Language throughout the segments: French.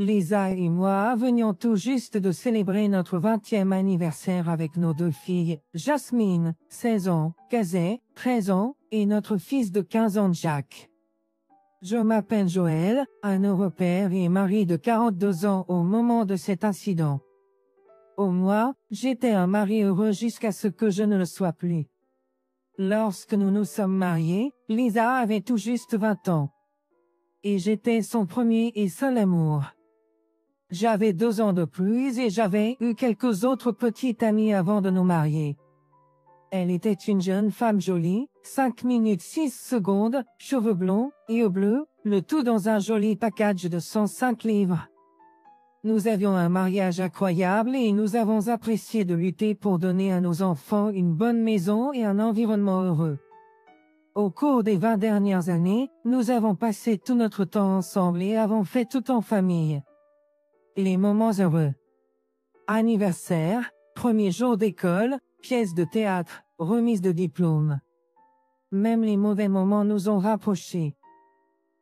Lisa et moi venions tout juste de célébrer notre 20e anniversaire avec nos 2 filles, Jasmine, 16 ans, Kazé, 13 ans, et notre fils de 15 ans, Jack. Je m'appelle Joël, un Européen et mari de 42 ans au moment de cet incident. Moi, j'étais un mari heureux jusqu'à ce que je ne le sois plus. Lorsque nous nous sommes mariés, Lisa avait tout juste 20 ans. Et j'étais son premier et seul amour. J'avais 2 ans de plus et j'avais eu quelques autres petites amies avant de nous marier. Elle était une jeune femme jolie, 5 minutes 6 secondes, cheveux blonds, yeux bleus, le tout dans un joli package de 105 livres. Nous avions un mariage incroyable et nous avons apprécié de lutter pour donner à nos enfants une bonne maison et un environnement heureux. Au cours des 20 dernières années, nous avons passé tout notre temps ensemble et avons fait tout en famille. Les moments heureux. Anniversaire, premier jour d'école, pièce de théâtre, remise de diplôme. Même les mauvais moments nous ont rapprochés.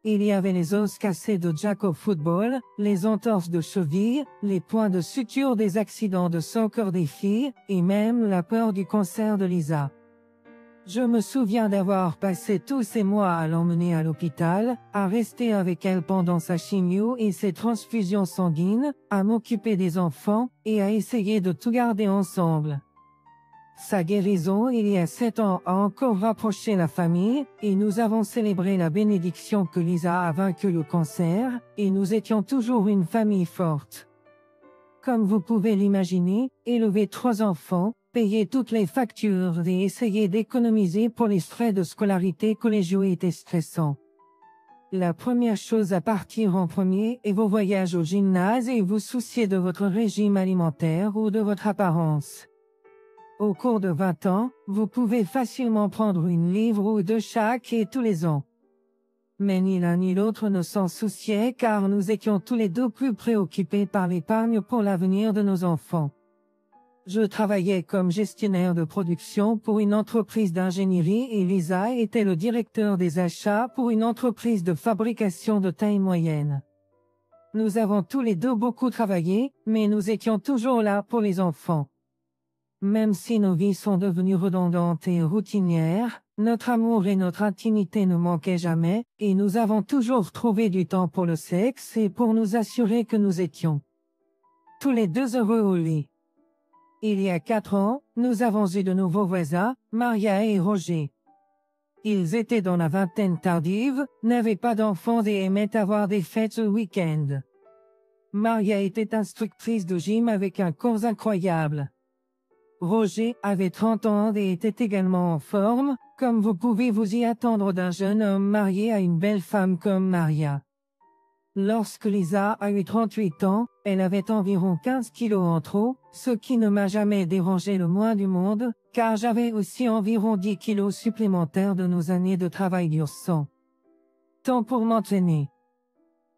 Il y avait les os cassés de Jack au football, les entorses de cheville, les points de suture des accidents de soccer des filles, et même la peur du cancer de Lisa. Je me souviens d'avoir passé tous ces mois à l'emmener à l'hôpital, à rester avec elle pendant sa chimio et ses transfusions sanguines, à m'occuper des enfants, et à essayer de tout garder ensemble. Sa guérison il y a 7 ans a encore rapproché la famille, et nous avons célébré la bénédiction que Lisa a vaincu le cancer, et nous étions toujours une famille forte. Comme vous pouvez l'imaginer, élever 3 enfants, payer toutes les factures et essayer d'économiser pour les frais de scolarité collégiaux était stressant. La première chose à partir en premier est vos voyages au gymnase et vous soucier de votre régime alimentaire ou de votre apparence. Au cours de 20 ans, vous pouvez facilement prendre une livre ou 2 chaque et tous les ans. Mais ni l'un ni l'autre ne s'en souciait car nous étions tous les deux plus préoccupés par l'épargne pour l'avenir de nos enfants. Je travaillais comme gestionnaire de production pour une entreprise d'ingénierie et Lisa était le directeur des achats pour une entreprise de fabrication de taille moyenne. Nous avons tous les deux beaucoup travaillé, mais nous étions toujours là pour les enfants. Même si nos vies sont devenues redondantes et routinières, notre amour et notre intimité ne manquaient jamais, et nous avons toujours trouvé du temps pour le sexe et pour nous assurer que nous étions tous les deux heureux au lit. Il y a 4 ans, nous avons eu de nouveaux voisins, Maria et Roger. Ils étaient dans la vingtaine tardive, n'avaient pas d'enfants et aimaient avoir des fêtes le week-end. Maria était instructrice de gym avec un corps incroyable. Roger avait 30 ans et était également en forme, comme vous pouvez vous y attendre d'un jeune homme marié à une belle femme comme Maria. Lorsque Lisa a eu 38 ans, elle avait environ 15 kilos en trop, ce qui ne m'a jamais dérangé le moins du monde, car j'avais aussi environ 10 kilos supplémentaires de nos années de travail dur sang. Temps pour m'entraîner.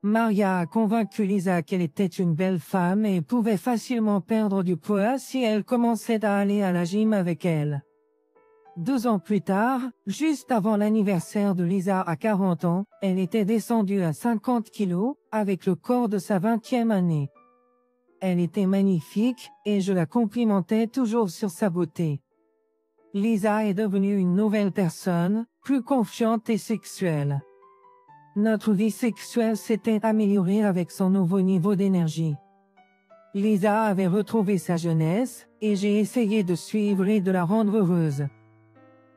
Maria a convaincu Lisa qu'elle était une belle femme et pouvait facilement perdre du poids si elle commençait à aller à la gym avec elle. 2 ans plus tard, juste avant l'anniversaire de Lisa à 40 ans, elle était descendue à 50 kilos, avec le corps de sa 20e année. Elle était magnifique, et je la complimentais toujours sur sa beauté. Lisa est devenue une nouvelle personne, plus confiante et sexuelle. Notre vie sexuelle s'était améliorée avec son nouveau niveau d'énergie. Lisa avait retrouvé sa jeunesse, et j'ai essayé de suivre et de la rendre heureuse.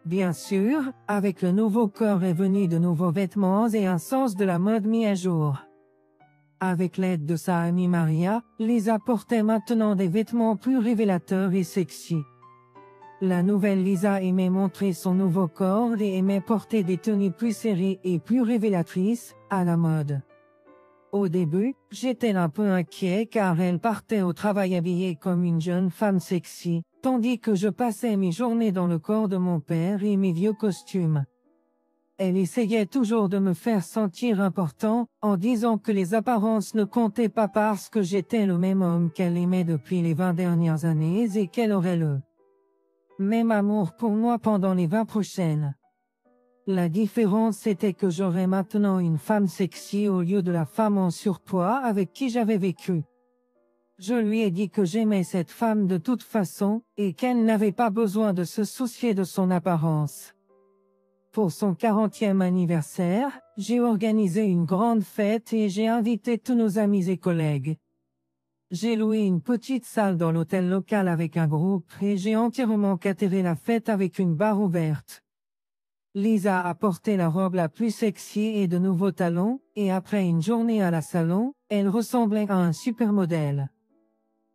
Bien sûr, avec le nouveau corps est venu de nouveaux vêtements et un sens de la mode mis à jour. Avec l'aide de sa amie Maria, Lisa portait maintenant des vêtements plus révélateurs et sexy. La nouvelle Lisa aimait montrer son nouveau corps et aimait porter des tenues plus serrées et plus révélatrices, à la mode. Au début, j'étais un peu inquiet car elle partait au travail habillée comme une jeune femme sexy, tandis que je passais mes journées dans le corps de mon père et mes vieux costumes. Elle essayait toujours de me faire sentir important, en disant que les apparences ne comptaient pas parce que j'étais le même homme qu'elle aimait depuis les 20 dernières années et qu'elle aurait le même amour pour moi pendant les 20 prochaines. La différence était que j'aurais maintenant une femme sexy au lieu de la femme en surpoids avec qui j'avais vécu. Je lui ai dit que j'aimais cette femme de toute façon, et qu'elle n'avait pas besoin de se soucier de son apparence. Pour son 40e anniversaire, j'ai organisé une grande fête et j'ai invité tous nos amis et collègues. J'ai loué une petite salle dans l'hôtel local avec un groupe et j'ai entièrement cateré la fête avec une barre ouverte. Lisa a porté la robe la plus sexy et de nouveaux talons, et après une journée à la salon, elle ressemblait à un supermodèle.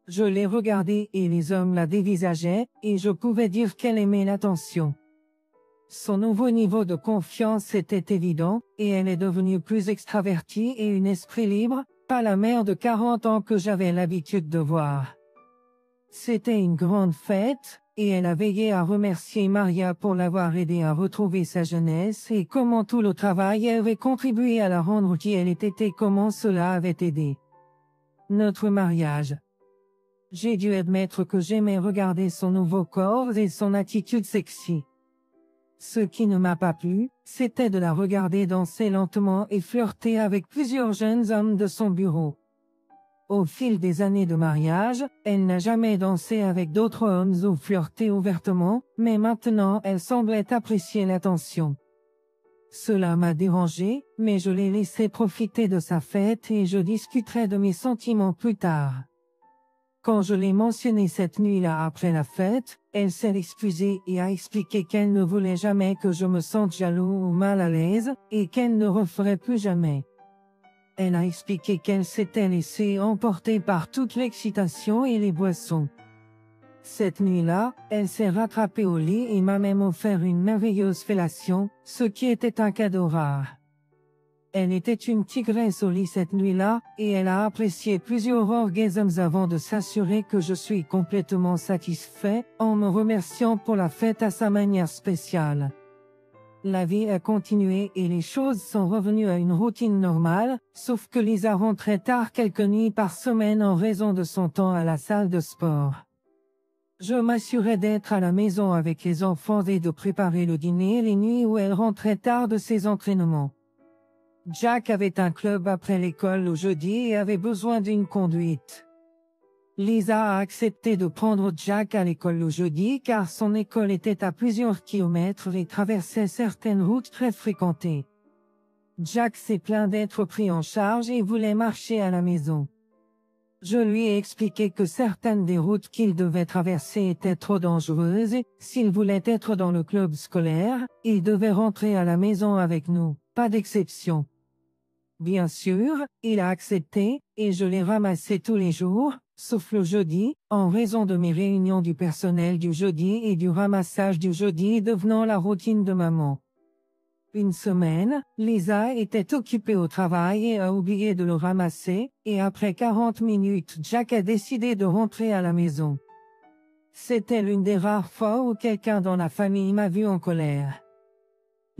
Je l'ai regardée et les hommes la dévisageaient, et je pouvais dire qu'elle aimait l'attention. Son nouveau niveau de confiance était évident, et elle est devenue plus extravertie et un esprit libre, pas la mère de 40 ans que j'avais l'habitude de voir. C'était une grande fête, et elle a veillé à remercier Maria pour l'avoir aidée à retrouver sa jeunesse et comment tout le travail avait contribué à la rendre qui elle était et comment cela avait aidé notre mariage. J'ai dû admettre que j'aimais regarder son nouveau corps et son attitude sexy. Ce qui ne m'a pas plu, c'était de la regarder danser lentement et flirter avec plusieurs jeunes hommes de son bureau. Au fil des années de mariage, elle n'a jamais dansé avec d'autres hommes ou flirté ouvertement, mais maintenant elle semblait apprécier l'attention. Cela m'a dérangé, mais je l'ai laissé profiter de sa fête et je discuterai de mes sentiments plus tard. Quand je l'ai mentionné cette nuit-là après la fête, elle s'est excusée et a expliqué qu'elle ne voulait jamais que je me sente jaloux ou mal à l'aise, et qu'elle ne referait plus jamais. Elle a expliqué qu'elle s'était laissée emporter par toute l'excitation et les boissons. Cette nuit-là, elle s'est rattrapée au lit et m'a même offert une merveilleuse fellation, ce qui était un cadeau rare. Elle était une tigresse au lit cette nuit-là, et elle a apprécié plusieurs orgasmes avant de s'assurer que je suis complètement satisfait, en me remerciant pour la fête à sa manière spéciale. La vie a continué et les choses sont revenues à une routine normale, sauf que Lisa rentrait tard quelques nuits par semaine en raison de son temps à la salle de sport. Je m'assurais d'être à la maison avec les enfants et de préparer le dîner les nuits où elle rentrait tard de ses entraînements. Jack avait un club après l'école le jeudi et avait besoin d'une conduite. Lisa a accepté de prendre Jack à l'école le jeudi car son école était à plusieurs kilomètres et traversait certaines routes très fréquentées. Jack s'est plaint d'être pris en charge et voulait marcher à la maison. Je lui ai expliqué que certaines des routes qu'il devait traverser étaient trop dangereuses et, s'il voulait être dans le club scolaire, il devait rentrer à la maison avec nous, pas d'exception. Bien sûr, il a accepté, et je l'ai ramassé tous les jours, sauf le jeudi, en raison de mes réunions du personnel du jeudi et du ramassage du jeudi devenant la routine de maman. Une semaine, Lisa était occupée au travail et a oublié de le ramasser, et après 40 minutes Jack a décidé de rentrer à la maison. C'était l'une des rares fois où quelqu'un dans la famille m'a vu en colère.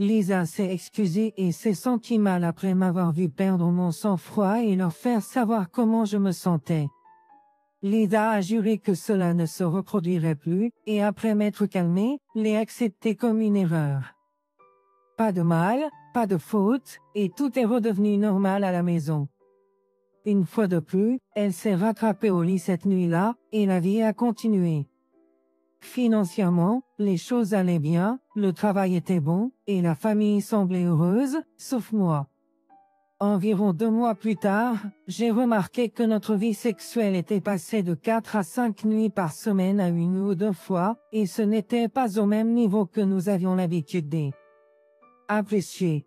Lisa s'est excusée et s'est sentie mal après m'avoir vu perdre mon sang-froid et leur faire savoir comment je me sentais. Lisa a juré que cela ne se reproduirait plus, et après m'être calmée, l'ai accepté comme une erreur. Pas de mal, pas de faute, et tout est redevenu normal à la maison. Une fois de plus, elle s'est rattrapée au lit cette nuit-là, et la vie a continué. Financièrement, les choses allaient bien, le travail était bon, et la famille semblait heureuse, sauf moi. Environ 2 mois plus tard, j'ai remarqué que notre vie sexuelle était passée de 4 à 5 nuits par semaine à 1 ou 2 fois, et ce n'était pas au même niveau que nous avions l'habitude d'apprécier.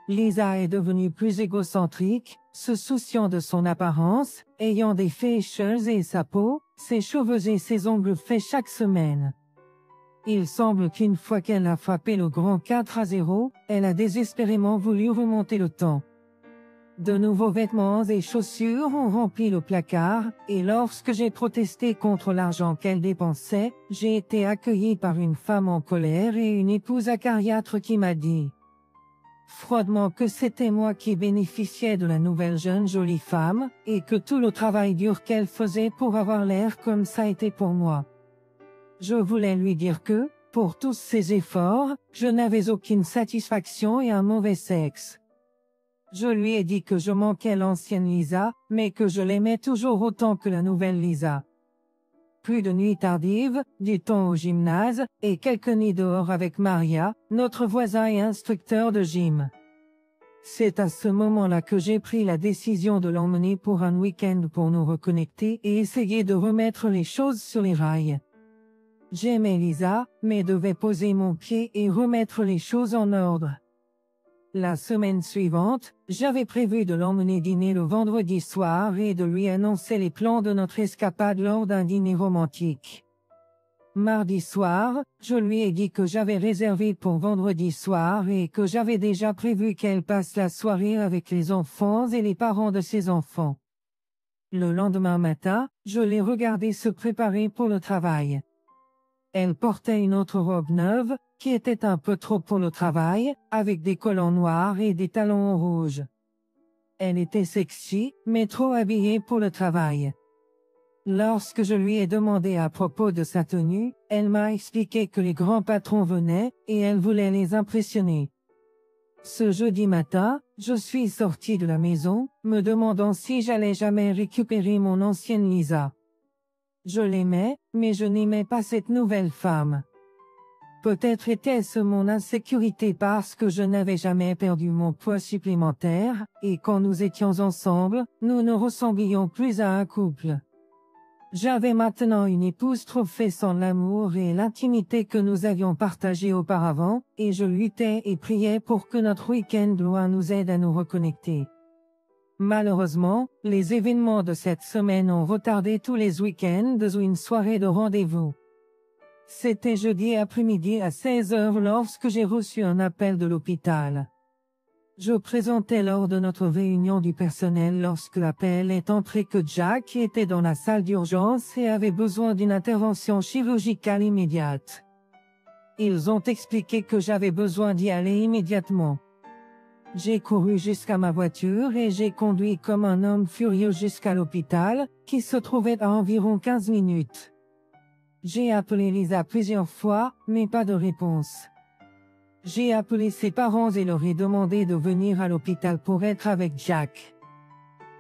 Lisa est devenue plus égocentrique, se souciant de son apparence, ayant des facials et sa peau, ses cheveux et ses ongles faits chaque semaine. Il semble qu'une fois qu'elle a frappé le grand 4-0, elle a désespérément voulu remonter le temps. De nouveaux vêtements et chaussures ont rempli le placard, et lorsque j'ai protesté contre l'argent qu'elle dépensait, j'ai été accueilli par une femme en colère et une épouse acariâtre qui m'a dit froidement que c'était moi qui bénéficiais de la nouvelle jeune jolie femme, et que tout le travail dur qu'elle faisait pour avoir l'air comme ça était pour moi. Je voulais lui dire que, Pour tous ces efforts, je n'avais aucune satisfaction et un mauvais sexe. Je lui ai dit que je manquais l'ancienne Lisa, mais que je l'aimais toujours autant que la nouvelle Lisa. Plus de nuits tardives, du temps au gymnase, et quelques nuits dehors avec Maria, notre voisin et instructeur de gym. C'est à ce moment-là que j'ai pris la décision de l'emmener pour un week-end pour nous reconnecter et essayer de remettre les choses sur les rails. J'aimais Lisa, mais devais poser mon pied et remettre les choses en ordre. La semaine suivante, j'avais prévu de l'emmener dîner le vendredi soir et de lui annoncer les plans de notre escapade lors d'un dîner romantique. Mardi soir, je lui ai dit que j'avais réservé pour vendredi soir et que j'avais déjà prévu qu'elle passe la soirée avec les enfants et les parents de ses enfants. Le lendemain matin, je l'ai regardée se préparer pour le travail. Elle portait une autre robe neuve, qui était un peu trop pour le travail, avec des collants noirs et des talons rouges. Elle était sexy, mais trop habillée pour le travail. Lorsque je lui ai demandé à propos de sa tenue, elle m'a expliqué que les grands patrons venaient, et elle voulait les impressionner. Ce jeudi matin, je suis sorti de la maison, me demandant si j'allais jamais récupérer mon ancienne Lisa. Je l'aimais, mais je n'aimais pas cette nouvelle femme. Peut-être était-ce mon insécurité parce que je n'avais jamais perdu mon poids supplémentaire, et quand nous étions ensemble, nous ne ressemblions plus à un couple. J'avais maintenant une épouse trophée sans l'amour et l'intimité que nous avions partagée auparavant, et je luttais et priais pour que notre week-end loin nous aide à nous reconnecter. Malheureusement, les événements de cette semaine ont retardé tous les week-ends ou une soirée de rendez-vous. C'était jeudi après-midi à 16 h lorsque j'ai reçu un appel de l'hôpital. Je présentais lors de notre réunion du personnel lorsque l'appel est entré que Jack était dans la salle d'urgence et avait besoin d'une intervention chirurgicale immédiate. Ils ont expliqué que j'avais besoin d'y aller immédiatement. J'ai couru jusqu'à ma voiture et j'ai conduit comme un homme furieux jusqu'à l'hôpital, qui se trouvait à environ 15 minutes. J'ai appelé Lisa plusieurs fois, mais pas de réponse. J'ai appelé ses parents et leur ai demandé de venir à l'hôpital pour être avec Jack.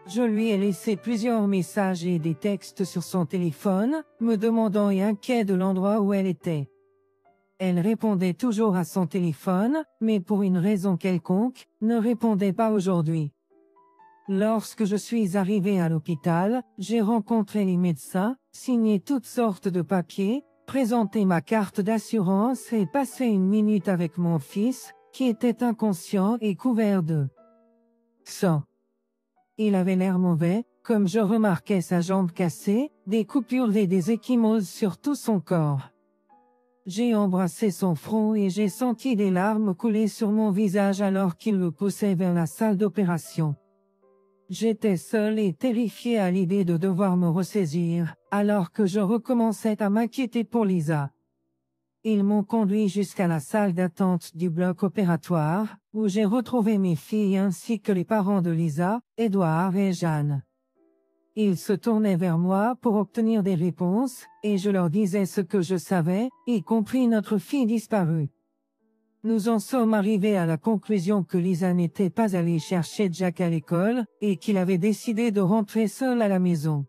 Je lui ai laissé plusieurs messages et des textes sur son téléphone, me demandant et inquiet de l'endroit où elle était. Elle répondait toujours à son téléphone, mais pour une raison quelconque, ne répondait pas aujourd'hui. Lorsque je suis arrivé à l'hôpital, j'ai rencontré les médecins, signé toutes sortes de papiers, présenté ma carte d'assurance et passé une minute avec mon fils, qui était inconscient et couvert de sang. Il avait l'air mauvais, comme je remarquais sa jambe cassée, des coupures et des ecchymoses sur tout son corps. J'ai embrassé son front et j'ai senti des larmes couler sur mon visage alors qu'il le poussait vers la salle d'opération. J'étais seul et terrifié à l'idée de devoir me ressaisir, alors que je recommençais à m'inquiéter pour Lisa. Ils m'ont conduit jusqu'à la salle d'attente du bloc opératoire, où j'ai retrouvé mes filles ainsi que les parents de Lisa, Édouard et Jeanne. Ils se tournaient vers moi pour obtenir des réponses, et je leur disais ce que je savais, y compris notre fille disparue. Nous en sommes arrivés à la conclusion que Lisa n'était pas allée chercher Jack à l'école, et qu'il avait décidé de rentrer seul à la maison.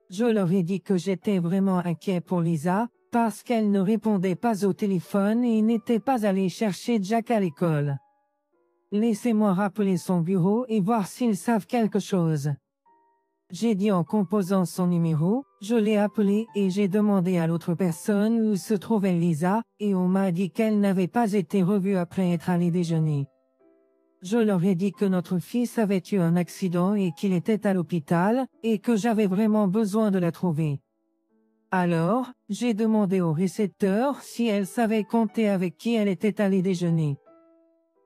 Je leur ai dit que j'étais vraiment inquiet pour Lisa, parce qu'elle ne répondait pas au téléphone et n'était pas allée chercher Jack à l'école. Laissez-moi rappeler son bureau et voir s'ils savent quelque chose. J'ai dit en composant son numéro, je l'ai appelé et j'ai demandé à l'autre personne où se trouvait Lisa, et on m'a dit qu'elle n'avait pas été revue après être allée déjeuner. Je leur ai dit que notre fils avait eu un accident et qu'il était à l'hôpital, et que j'avais vraiment besoin de la trouver. Alors, j'ai demandé au récepteur si elle savait compter avec qui elle était allée déjeuner.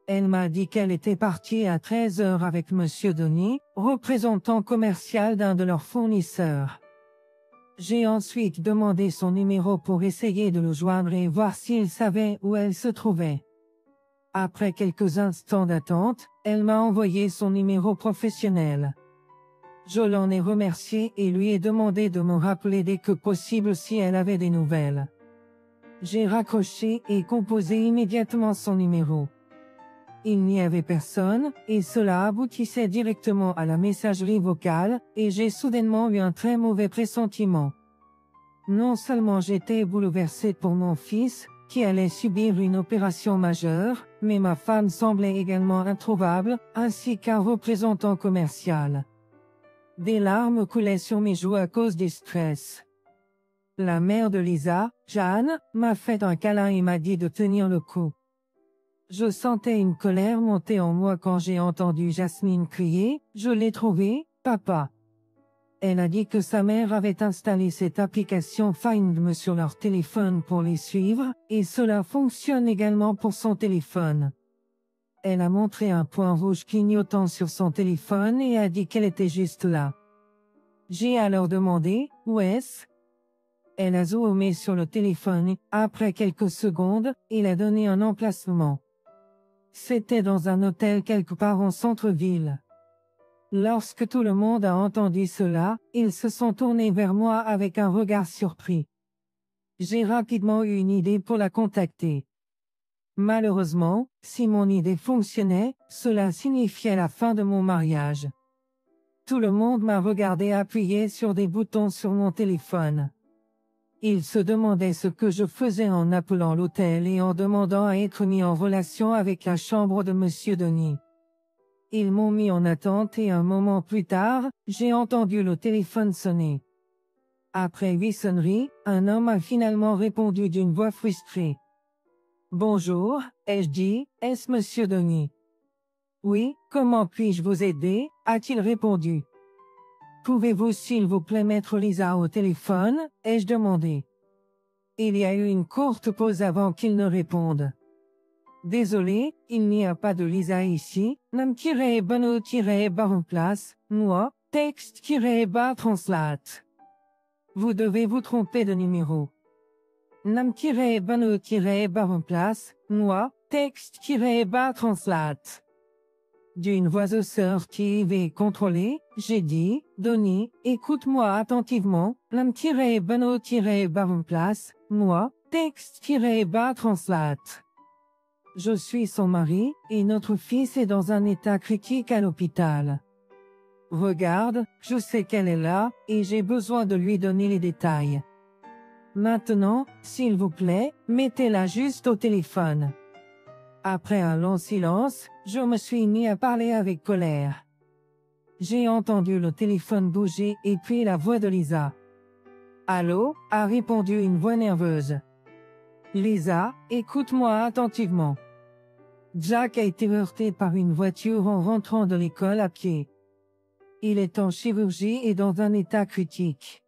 Elle m'a dit qu'elle était partie à 13 h avec Monsieur Denis, représentant commercial d'un de leurs fournisseurs. J'ai ensuite demandé son numéro pour essayer de le joindre et voir s'il savait où elle se trouvait. Après quelques instants d'attente, elle m'a envoyé son numéro professionnel. Je l'en ai remercié et lui ai demandé de me rappeler dès que possible si elle avait des nouvelles. J'ai raccroché et composé immédiatement son numéro. Il n'y avait personne, et cela aboutissait directement à la messagerie vocale, et j'ai soudainement eu un très mauvais pressentiment. Non seulement j'étais bouleversée pour mon fils, qui allait subir une opération majeure, mais ma femme semblait également introuvable, ainsi qu'un représentant commercial. Des larmes coulaient sur mes joues à cause du stress. La mère de Lisa, Jeanne, m'a fait un câlin et m'a dit de tenir le coup. Je sentais une colère monter en moi quand j'ai entendu Jasmine crier « Je l'ai trouvé, papa ». Elle a dit que sa mère avait installé cette application Find Me sur leur téléphone pour les suivre, et cela fonctionne également pour son téléphone. Elle a montré un point rouge clignotant sur son téléphone et a dit qu'elle était juste là. J'ai alors demandé « Où est-ce ?» Elle a zoomé sur le téléphone, après quelques secondes, il a donné un emplacement. C'était dans un hôtel quelque part en centre-ville. Lorsque tout le monde a entendu cela, ils se sont tournés vers moi avec un regard surpris. J'ai rapidement eu une idée pour la contacter. Malheureusement, si mon idée fonctionnait, cela signifiait la fin de mon mariage. Tout le monde m'a regardé appuyer sur des boutons sur mon téléphone. Ils se demandaient ce que je faisais en appelant l'hôtel et en demandant à être mis en relation avec la chambre de Monsieur Denis. Ils m'ont mis en attente et un moment plus tard, j'ai entendu le téléphone sonner. Après 8 sonneries, un homme a finalement répondu d'une voix frustrée. « Bonjour, ai-je dit, est-ce Monsieur Denis ?»« Oui, comment puis-je vous aider ?» a-t-il répondu. « Pouvez-vous s'il vous plaît mettre Lisa au téléphone ?» ai-je demandé. Il y a eu une courte pause avant qu'il ne réponde. « Désolé, il n'y a pas de Lisa ici, nam-bano-place, moi, texte-bas translate. Vous devez vous tromper de numéro. Nam-bano-place, moi, texte-bas translate. » D'une voix assertive et contrôlée, j'ai dit, « Denis, écoute-moi attentivement, nam-bano-place, moi, texte-bas translate. Je suis son mari, et notre fils est dans un état critique à l'hôpital. Regarde, je sais qu'elle est là, et j'ai besoin de lui donner les détails. Maintenant, s'il vous plaît, mettez-la juste au téléphone. » Après un long silence, je me suis mis à parler avec colère. J'ai entendu le téléphone bouger et puis la voix de Lisa. « Allô ?» a répondu une voix nerveuse. « Lisa, écoute-moi attentivement. Jack a été heurté par une voiture en rentrant de l'école à pied. Il est en chirurgie et dans un état critique.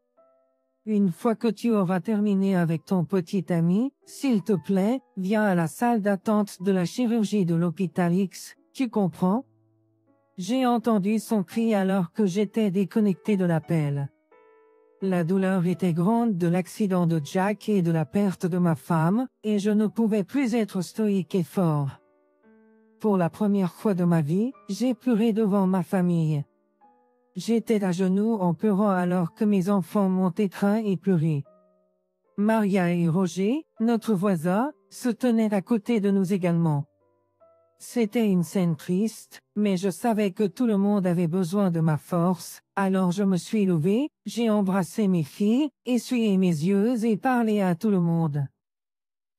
Une fois que tu auras terminé avec ton petit ami, s'il te plaît, viens à la salle d'attente de la chirurgie de l'hôpital X, tu comprends? » J'ai entendu son cri alors que j'étais déconnecté de l'appel. La douleur était grande de l'accident de Jack et de la perte de ma femme, et je ne pouvais plus être stoïque et fort. Pour la première fois de ma vie, j'ai pleuré devant ma famille. J'étais à genoux en pleurant alors que mes enfants m'ont étreint et pleuré. Maria et Roger, notre voisin, se tenaient à côté de nous également. C'était une scène triste, mais je savais que tout le monde avait besoin de ma force, alors je me suis levé, j'ai embrassé mes filles, essuyé mes yeux et parlé à tout le monde.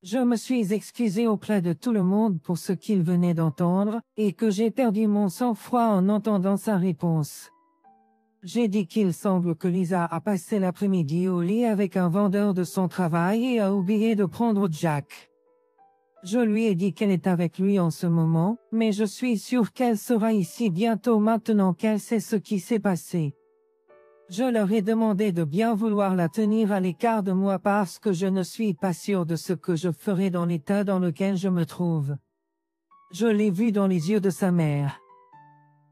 Je me suis excusé auprès de tout le monde pour ce qu'ils venaient d'entendre, et que j'ai perdu mon sang-froid en entendant sa réponse. J'ai dit qu'il semble que Lisa a passé l'après-midi au lit avec un vendeur de son travail et a oublié de prendre Jack. Je lui ai dit qu'elle est avec lui en ce moment, mais je suis sûr qu'elle sera ici bientôt maintenant qu'elle sait ce qui s'est passé. Je leur ai demandé de bien vouloir la tenir à l'écart de moi parce que je ne suis pas sûr de ce que je ferai dans l'état dans lequel je me trouve. Je l'ai vu dans les yeux de sa mère.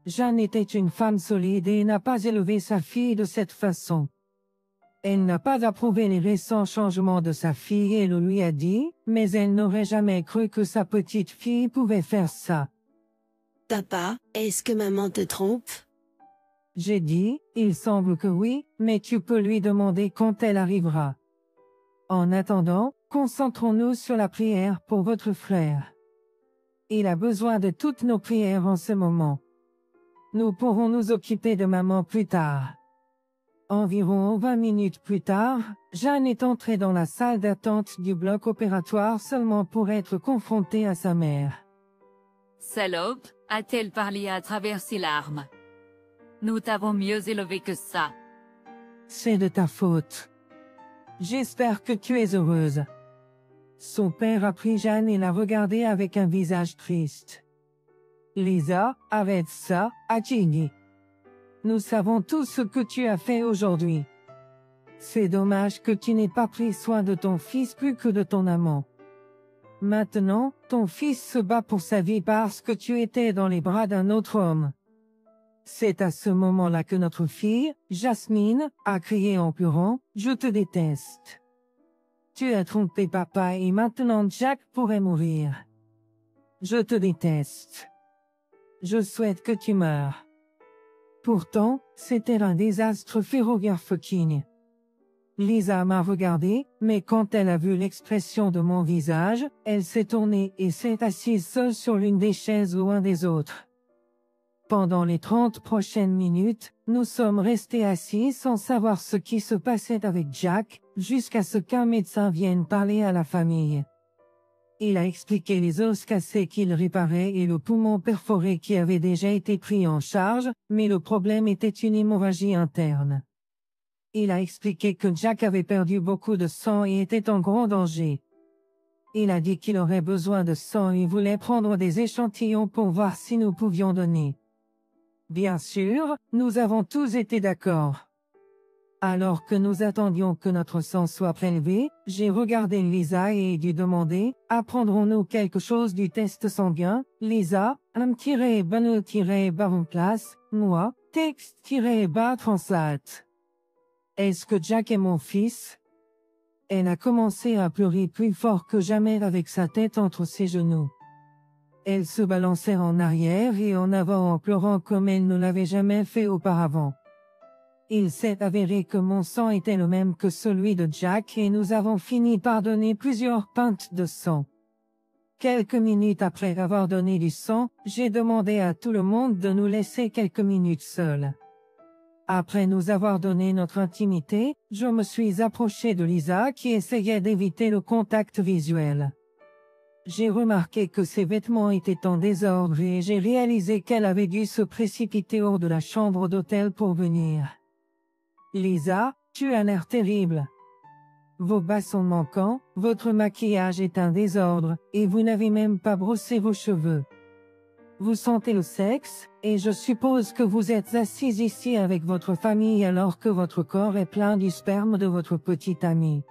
Jeanne était une femme solide et n'a pas élevé sa fille de cette façon. Elle n'a pas approuvé les récents changements de sa fille et le lui a dit, mais elle n'aurait jamais cru que sa petite fille pouvait faire ça. « Papa, est-ce que maman te trompe ?» J'ai dit, il semble que oui, mais tu peux lui demander quand elle arrivera. En attendant, concentrons-nous sur la prière pour votre frère. Il a besoin de toutes nos prières en ce moment. Nous pourrons nous occuper de maman plus tard. Environ 20 minutes plus tard, Jeanne est entrée dans la salle d'attente du bloc opératoire seulement pour être confrontée à sa mère. Salope, a-t-elle parlé à travers ses larmes. Nous t'avons mieux élevé que ça. C'est de ta faute. J'espère que tu es heureuse. Son père a pris Jeanne et l'a regardée avec un visage triste. Lisa, arrête ça, a-t-il dit. Nous savons tout ce que tu as fait aujourd'hui. C'est dommage que tu n'aies pas pris soin de ton fils plus que de ton amant. Maintenant, ton fils se bat pour sa vie parce que tu étais dans les bras d'un autre homme. C'est à ce moment-là que notre fille, Jasmine, a crié en pleurant, « Je te déteste. Tu as trompé papa et maintenant Jack pourrait mourir. Je te déteste. Je souhaite que tu meures. » Pourtant, c'était un désastre ferroviaire fucking. Lisa m'a regardé, mais quand elle a vu l'expression de mon visage, elle s'est tournée et s'est assise seule sur l'une des chaises loin des autres. Pendant les 30 prochaines minutes, nous sommes restés assis sans savoir ce qui se passait avec Jack, jusqu'à ce qu'un médecin vienne parler à la famille. Il a expliqué les os cassés qu'il réparait et le poumon perforé qui avait déjà été pris en charge, mais le problème était une hémorragie interne. Il a expliqué que Jack avait perdu beaucoup de sang et était en grand danger. Il a dit qu'il aurait besoin de sang et voulait prendre des échantillons pour voir si nous pouvions donner. Bien sûr, nous avons tous été d'accord. Alors que nous attendions que notre sang soit prélevé, j'ai regardé Lisa et dû demander, apprendrons-nous quelque chose du test sanguin? Lisa, m-bano-place, moi, texte-bas translate. Est-ce que Jack est mon fils? Elle a commencé à pleurer plus fort que jamais avec sa tête entre ses genoux. Elle se balançait en arrière et en avant en pleurant comme elle ne l'avait jamais fait auparavant. Il s'est avéré que mon sang était le même que celui de Jack et nous avons fini par donner plusieurs pintes de sang. Quelques minutes après avoir donné du sang, j'ai demandé à tout le monde de nous laisser quelques minutes seuls. Après nous avoir donné notre intimité, je me suis approché de Lisa qui essayait d'éviter le contact visuel. J'ai remarqué que ses vêtements étaient en désordre et j'ai réalisé qu'elle avait dû se précipiter hors de la chambre d'hôtel pour venir. Lisa, tu as l'air terrible. Vos bas sont manquants, votre maquillage est un désordre, et vous n'avez même pas brossé vos cheveux. Vous sentez le sexe, et je suppose que vous êtes assise ici avec votre famille alors que votre corps est plein du sperme de votre petite amie.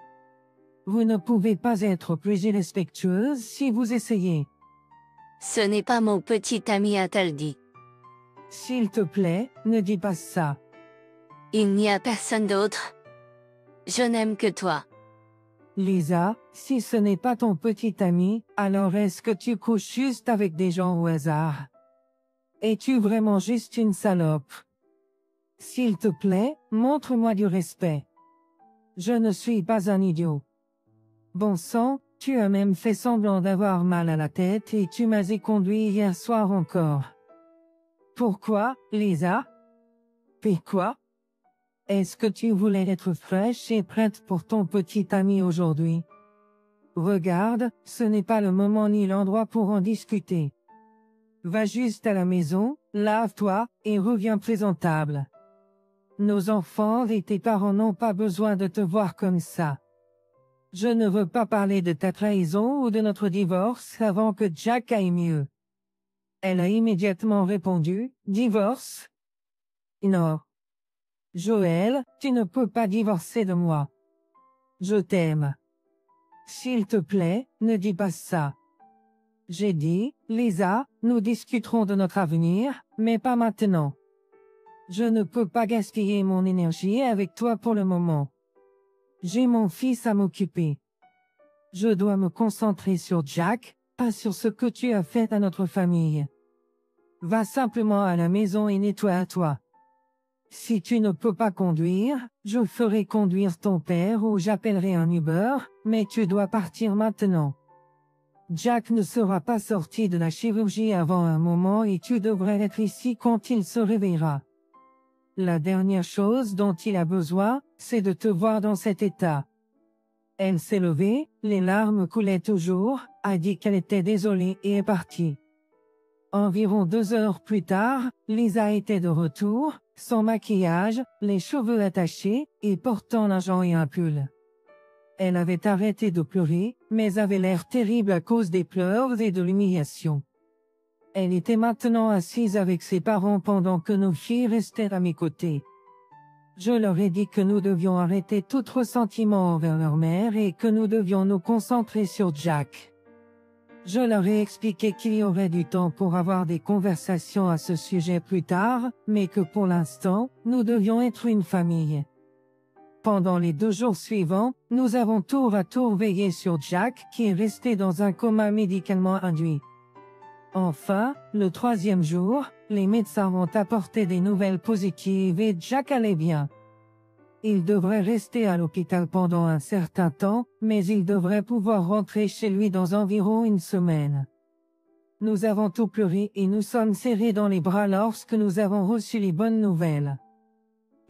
Vous ne pouvez pas être plus irrespectueuse si vous essayez. Ce n'est pas mon petit ami, a-t-elle dit. S'il te plaît, ne dis pas ça. Il n'y a personne d'autre. Je n'aime que toi. Lisa, si ce n'est pas ton petit ami, alors est-ce que tu couches juste avec des gens au hasard? Es-tu vraiment juste une salope? S'il te plaît, montre-moi du respect. Je ne suis pas un idiot. Bon sang, tu as même fait semblant d'avoir mal à la tête et tu m'as éconduit hier soir encore. Pourquoi, Lisa? Puis quoi? Est-ce que tu voulais être fraîche et prête pour ton petit ami aujourd'hui? Regarde, ce n'est pas le moment ni l'endroit pour en discuter. Va juste à la maison, lave-toi, et reviens présentable. Nos enfants et tes parents n'ont pas besoin de te voir comme ça. Je ne veux pas parler de ta trahison ou de notre divorce avant que Jack aille mieux. Elle a immédiatement répondu, divorce? Non. Joël, tu ne peux pas divorcer de moi. Je t'aime. S'il te plaît, ne dis pas ça. J'ai dit, Lisa, nous discuterons de notre avenir, mais pas maintenant. Je ne peux pas gaspiller mon énergie avec toi pour le moment. J'ai mon fils à m'occuper. Je dois me concentrer sur Jack, pas sur ce que tu as fait à notre famille. Va simplement à la maison et nettoie-toi. Si tu ne peux pas conduire, je ferai conduire ton père ou j'appellerai un Uber, mais tu dois partir maintenant. Jack ne sera pas sorti de la chirurgie avant un moment et tu devrais être ici quand il se réveillera. La dernière chose dont il a besoin, c'est de te voir dans cet état. Elle s'est levée, les larmes coulaient toujours, a dit qu'elle était désolée et est partie. Environ 2 heures plus tard, Lisa était de retour, sans maquillage, les cheveux attachés, et portant l'argent et un pull. Elle avait arrêté de pleurer, mais avait l'air terrible à cause des pleurs et de l'humiliation. Elle était maintenant assise avec ses parents pendant que nos filles restaient à mes côtés. Je leur ai dit que nous devions arrêter tout ressentiment envers leur mère et que nous devions nous concentrer sur Jack. Je leur ai expliqué qu'il y aurait du temps pour avoir des conversations à ce sujet plus tard, mais que pour l'instant, nous devions être une famille. Pendant les 2 jours suivants, nous avons tour à tour veillé sur Jack qui est resté dans un coma médicalement induit. Enfin, le 3e jour, les médecins ont apporté des nouvelles positives et Jack allait bien. Il devrait rester à l'hôpital pendant un certain temps, mais il devrait pouvoir rentrer chez lui dans environ 1 semaine. Nous avons tout pleuré et nous sommes serrés dans les bras lorsque nous avons reçu les bonnes nouvelles.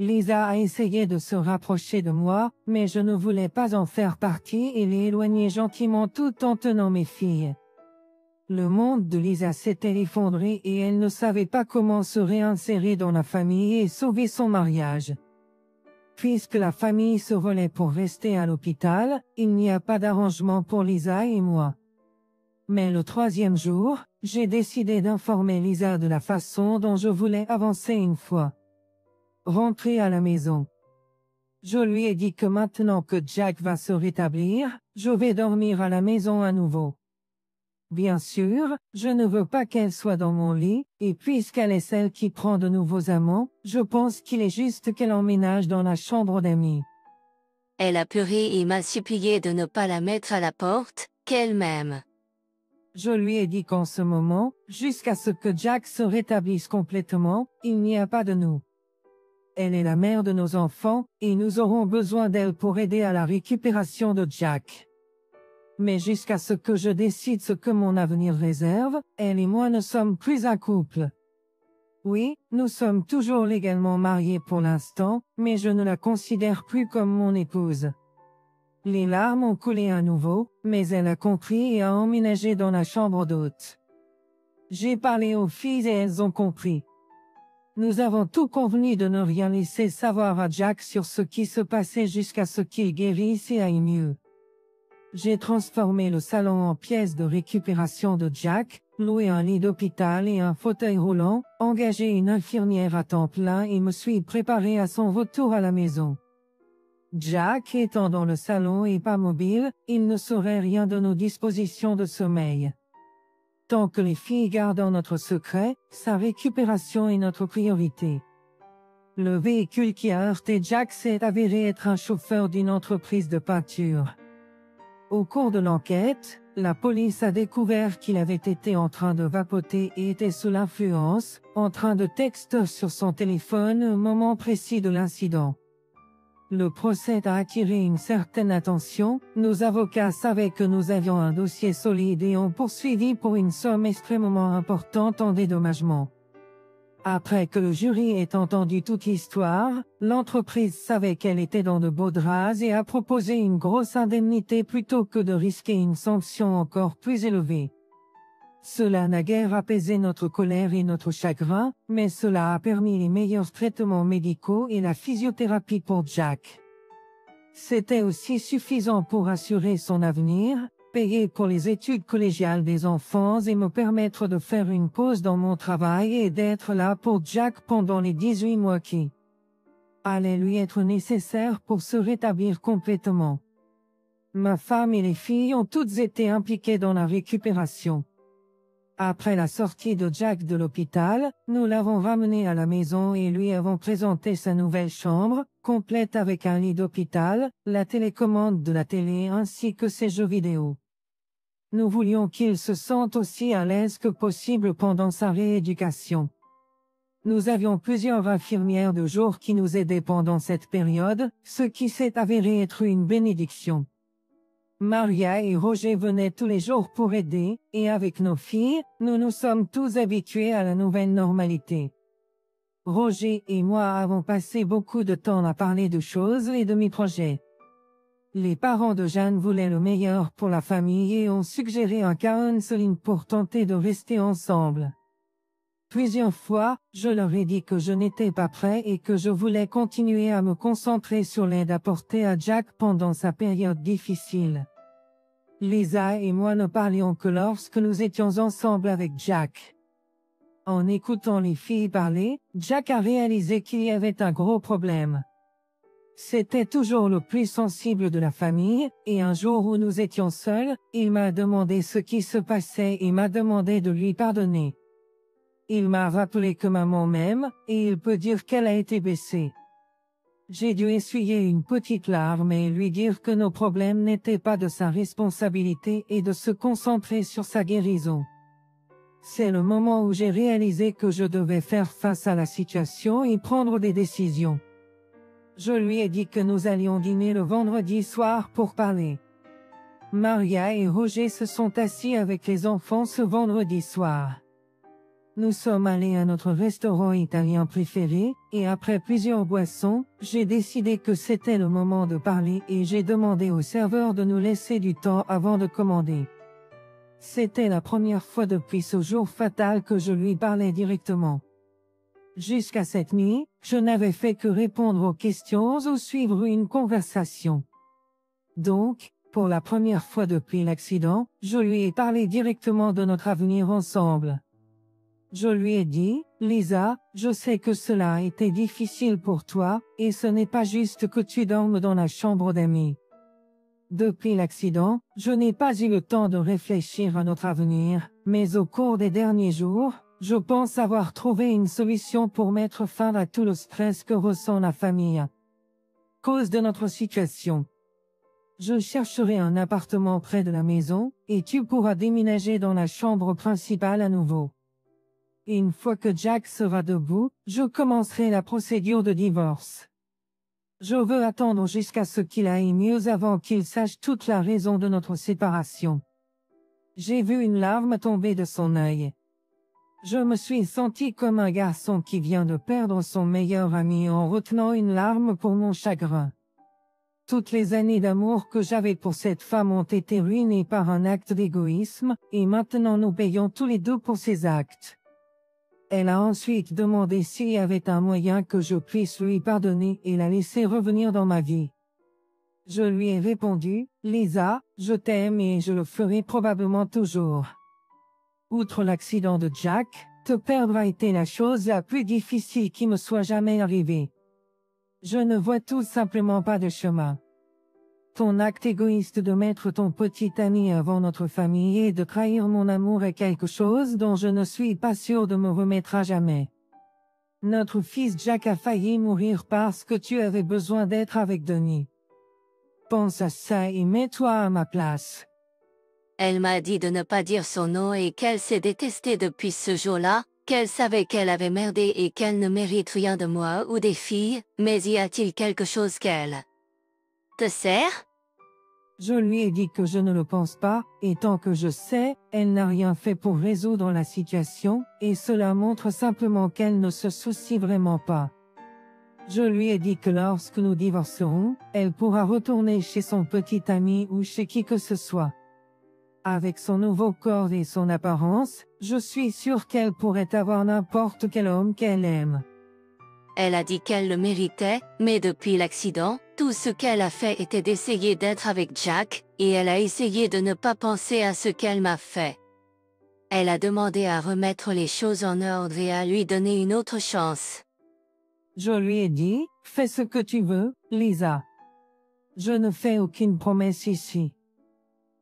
Lisa a essayé de se rapprocher de moi, mais je ne voulais pas en faire partie et l'ai éloignée gentiment tout en tenant mes filles. Le monde de Lisa s'était effondré et elle ne savait pas comment se réinsérer dans la famille et sauver son mariage. Puisque la famille se volait pour rester à l'hôpital, il n'y a pas d'arrangement pour Lisa et moi. Mais le 3e jour, j'ai décidé d'informer Lisa de la façon dont je voulais avancer une fois rentrée à la maison. Je lui ai dit que maintenant que Jack va se rétablir, je vais dormir à la maison à nouveau. Bien sûr, je ne veux pas qu'elle soit dans mon lit, et puisqu'elle est celle qui prend de nouveaux amants, je pense qu'il est juste qu'elle emménage dans la chambre d'amis. Elle a pleuré et m'a supplié de ne pas la mettre à la porte, qu'elle m'aime. Je lui ai dit qu'en ce moment, jusqu'à ce que Jack se rétablisse complètement, il n'y a pas de nous. Elle est la mère de nos enfants, et nous aurons besoin d'elle pour aider à la récupération de Jack. Mais jusqu'à ce que je décide ce que mon avenir réserve, elle et moi ne sommes plus un couple. Oui, nous sommes toujours légalement mariés pour l'instant, mais je ne la considère plus comme mon épouse. Les larmes ont coulé à nouveau, mais elle a compris et a emménagé dans la chambre d'hôte. J'ai parlé aux filles et elles ont compris. Nous avons tout convenu de ne rien laisser savoir à Jack sur ce qui se passait jusqu'à ce qu'il guérisse et aille mieux. J'ai transformé le salon en pièce de récupération de Jack, loué un lit d'hôpital et un fauteuil roulant, engagé une infirmière à temps plein et me suis préparé à son retour à la maison. Jack étant dans le salon et pas mobile, il ne saurait rien de nos dispositions de sommeil. Tant que les filles gardent notre secret, sa récupération est notre priorité. Le véhicule qui a heurté Jack s'est avéré être un chauffeur d'une entreprise de peinture. Au cours de l'enquête, la police a découvert qu'il avait été en train de vapoter et était sous l'influence, en train de texter sur son téléphone au moment précis de l'incident. Le procès a attiré une certaine attention, nos avocats savaient que nous avions un dossier solide et ont poursuivi pour une somme extrêmement importante en dédommagement. Après que le jury ait entendu toute l'histoire, l'entreprise savait qu'elle était dans de beaux draps et a proposé une grosse indemnité plutôt que de risquer une sanction encore plus élevée. Cela n'a guère apaisé notre colère et notre chagrin, mais cela a permis les meilleurs traitements médicaux et la physiothérapie pour Jack. C'était aussi suffisant pour assurer son avenir, payer pour les études collégiales des enfants et me permettre de faire une pause dans mon travail et d'être là pour Jack pendant les 18 mois qui allaient lui être nécessaires pour se rétablir complètement. Ma femme et les filles ont toutes été impliquées dans la récupération. Après la sortie de Jack de l'hôpital, nous l'avons ramené à la maison et lui avons présenté sa nouvelle chambre, complète avec un lit d'hôpital, la télécommande de la télé ainsi que ses jeux vidéo. Nous voulions qu'il se sente aussi à l'aise que possible pendant sa rééducation. Nous avions plusieurs infirmières de jour qui nous aidaient pendant cette période, ce qui s'est avéré être une bénédiction. Maria et Roger venaient tous les jours pour aider, et avec nos filles, nous nous sommes tous habitués à la nouvelle normalité. Roger et moi avons passé beaucoup de temps à parler de choses et de mes projets. Les parents de Jeanne voulaient le meilleur pour la famille et ont suggéré un counseling pour tenter de rester ensemble. Plusieurs fois, je leur ai dit que je n'étais pas prêt et que je voulais continuer à me concentrer sur l'aide apportée à Jack pendant sa période difficile. Lisa et moi ne parlions que lorsque nous étions ensemble avec Jack. En écoutant les filles parler, Jack a réalisé qu'il y avait un gros problème. C'était toujours le plus sensible de la famille, et un jour où nous étions seuls, il m'a demandé ce qui se passait et m'a demandé de lui pardonner. Il m'a rappelé que maman m'aime, et il peut dire qu'elle a été blessée. J'ai dû essuyer une petite larme et lui dire que nos problèmes n'étaient pas de sa responsabilité et de se concentrer sur sa guérison. C'est le moment où j'ai réalisé que je devais faire face à la situation et prendre des décisions. Je lui ai dit que nous allions dîner le vendredi soir pour parler. Maria et Roger se sont assis avec les enfants ce vendredi soir. Nous sommes allés à notre restaurant italien préféré, et après plusieurs boissons, j'ai décidé que c'était le moment de parler et j'ai demandé au serveur de nous laisser du temps avant de commander. C'était la première fois depuis ce jour fatal que je lui parlais directement. Jusqu'à cette nuit, je n'avais fait que répondre aux questions ou suivre une conversation. Donc, pour la première fois depuis l'accident, je lui ai parlé directement de notre avenir ensemble. Je lui ai dit, Lisa, je sais que cela a été difficile pour toi, et ce n'est pas juste que tu dormes dans la chambre d'amis. Depuis l'accident, je n'ai pas eu le temps de réfléchir à notre avenir, mais au cours des derniers jours, je pense avoir trouvé une solution pour mettre fin à tout le stress que ressent la famille. Cause de notre situation. Je chercherai un appartement près de la maison, et tu pourras déménager dans la chambre principale à nouveau. Une fois que Jack sera debout, je commencerai la procédure de divorce. Je veux attendre jusqu'à ce qu'il aille mieux avant qu'il sache toute la raison de notre séparation. J'ai vu une larme tomber de son œil. Je me suis senti comme un garçon qui vient de perdre son meilleur ami en retenant une larme pour mon chagrin. Toutes les années d'amour que j'avais pour cette femme ont été ruinées par un acte d'égoïsme, et maintenant nous payons tous les deux pour ces actes. Elle a ensuite demandé s'il y avait un moyen que je puisse lui pardonner et la laisser revenir dans ma vie. Je lui ai répondu, Lisa, je t'aime et je le ferai probablement toujours. Outre l'accident de Jack, te perdre a été la chose la plus difficile qui me soit jamais arrivée. Je ne vois tout simplement pas de chemin. Ton acte égoïste de mettre ton petit ami avant notre famille et de trahir mon amour est quelque chose dont je ne suis pas sûr de me remettre à jamais. Notre fils Jack a failli mourir parce que tu avais besoin d'être avec Denis. Pense à ça et mets-toi à ma place. Elle m'a dit de ne pas dire son nom et qu'elle s'est détestée depuis ce jour-là, qu'elle savait qu'elle avait merdé et qu'elle ne mérite rien de moi ou des filles, mais y a-t-il quelque chose qu'elle te sert? Je lui ai dit que je ne le pense pas, et tant que je sais, elle n'a rien fait pour résoudre la situation, et cela montre simplement qu'elle ne se soucie vraiment pas. Je lui ai dit que lorsque nous divorcerons, elle pourra retourner chez son petit ami ou chez qui que ce soit. Avec son nouveau corps et son apparence, je suis sûre qu'elle pourrait avoir n'importe quel homme qu'elle aime. Elle a dit qu'elle le méritait, mais depuis l'accident, tout ce qu'elle a fait était d'essayer d'être avec Jack, et elle a essayé de ne pas penser à ce qu'elle m'a fait. Elle a demandé à remettre les choses en ordre et à lui donner une autre chance. Je lui ai dit, fais ce que tu veux, Lisa. Je ne fais aucune promesse ici.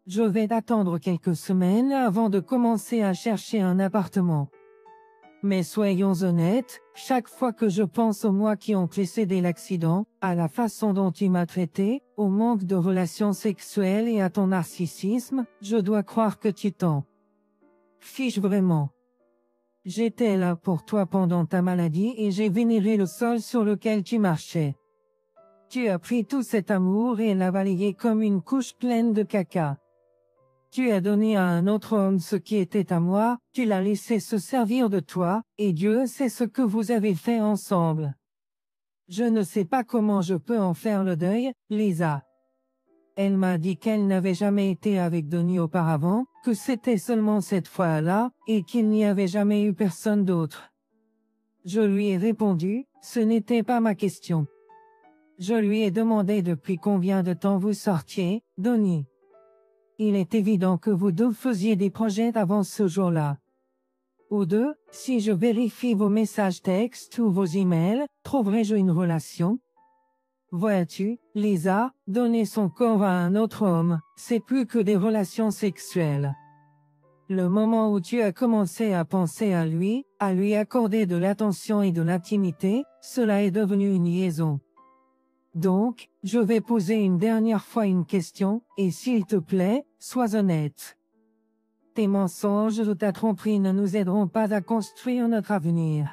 Je vais attendre quelques semaines avant de commencer à chercher un appartement. Mais soyons honnêtes, chaque fois que je pense aux mois qui ont précédé l'accident, à la façon dont tu m'as traité, au manque de relations sexuelles et à ton narcissisme, je dois croire que tu t'en fiches vraiment. J'étais là pour toi pendant ta maladie et j'ai vénéré le sol sur lequel tu marchais. Tu as pris tout cet amour et l'as balayé comme une couche pleine de caca. Tu as donné à un autre homme ce qui était à moi, tu l'as laissé se servir de toi, et Dieu sait ce que vous avez fait ensemble. Je ne sais pas comment je peux en faire le deuil, Lisa. Elle m'a dit qu'elle n'avait jamais été avec Donnie auparavant, que c'était seulement cette fois-là, et qu'il n'y avait jamais eu personne d'autre. Je lui ai répondu, ce n'était pas ma question. Je lui ai demandé depuis combien de temps vous sortiez, Donnie. Il est évident que vous deux faisiez des projets avant ce jour-là. Ou deux, si je vérifie vos messages textes ou vos emails, trouverai-je une relation? Vois-tu, Lisa, donner son corps à un autre homme, c'est plus que des relations sexuelles. Le moment où tu as commencé à penser à lui accorder de l'attention et de l'intimité, cela est devenu une liaison. Donc, je vais poser une dernière fois une question, et s'il te plaît, sois honnête. Tes mensonges ou ta tromperie ne nous aideront pas à construire notre avenir.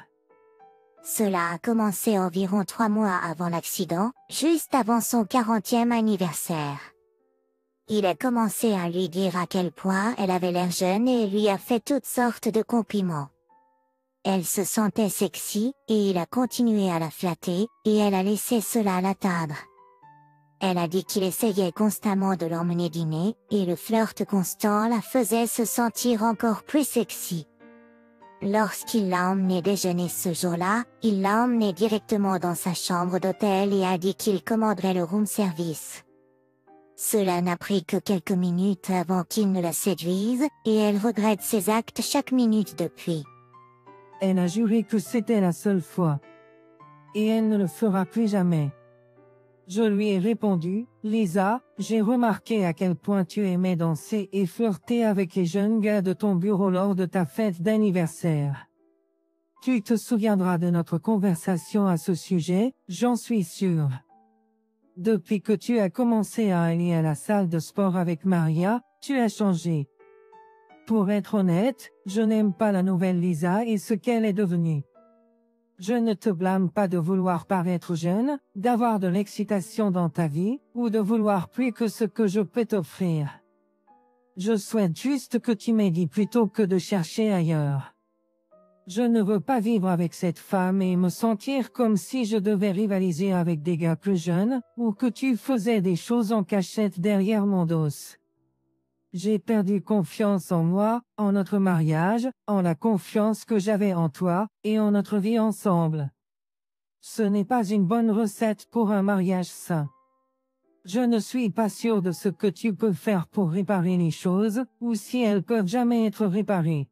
Cela a commencé environ 3 mois avant l'accident, juste avant son 40e anniversaire. Il a commencé à lui dire à quel point elle avait l'air jeune et lui a fait toutes sortes de compliments. Elle se sentait sexy, et il a continué à la flatter, et elle a laissé cela l'atteindre. Elle a dit qu'il essayait constamment de l'emmener dîner, et le flirt constant la faisait se sentir encore plus sexy. Lorsqu'il l'a emmenée déjeuner ce jour-là, il l'a emmenée directement dans sa chambre d'hôtel et a dit qu'il commanderait le room service. Cela n'a pris que quelques minutes avant qu'il ne la séduise, et elle regrette ses actes chaque minute depuis. Elle a juré que c'était la seule fois. Et elle ne le fera plus jamais. Je lui ai répondu, Lisa, j'ai remarqué à quel point tu aimais danser et flirter avec les jeunes gars de ton bureau lors de ta fête d'anniversaire. Tu te souviendras de notre conversation à ce sujet, j'en suis sûre. Depuis que tu as commencé à aller à la salle de sport avec Maria, tu as changé. Pour être honnête, je n'aime pas la nouvelle Lisa et ce qu'elle est devenue. Je ne te blâme pas de vouloir paraître jeune, d'avoir de l'excitation dans ta vie, ou de vouloir plus que ce que je peux t'offrir. Je souhaite juste que tu m'aies dit plutôt que de chercher ailleurs. Je ne veux pas vivre avec cette femme et me sentir comme si je devais rivaliser avec des gars plus jeunes, ou que tu faisais des choses en cachette derrière mon dos. J'ai perdu confiance en moi, en notre mariage, en la confiance que j'avais en toi, et en notre vie ensemble. Ce n'est pas une bonne recette pour un mariage sain. Je ne suis pas sûr de ce que tu peux faire pour réparer les choses, ou si elles peuvent jamais être réparées.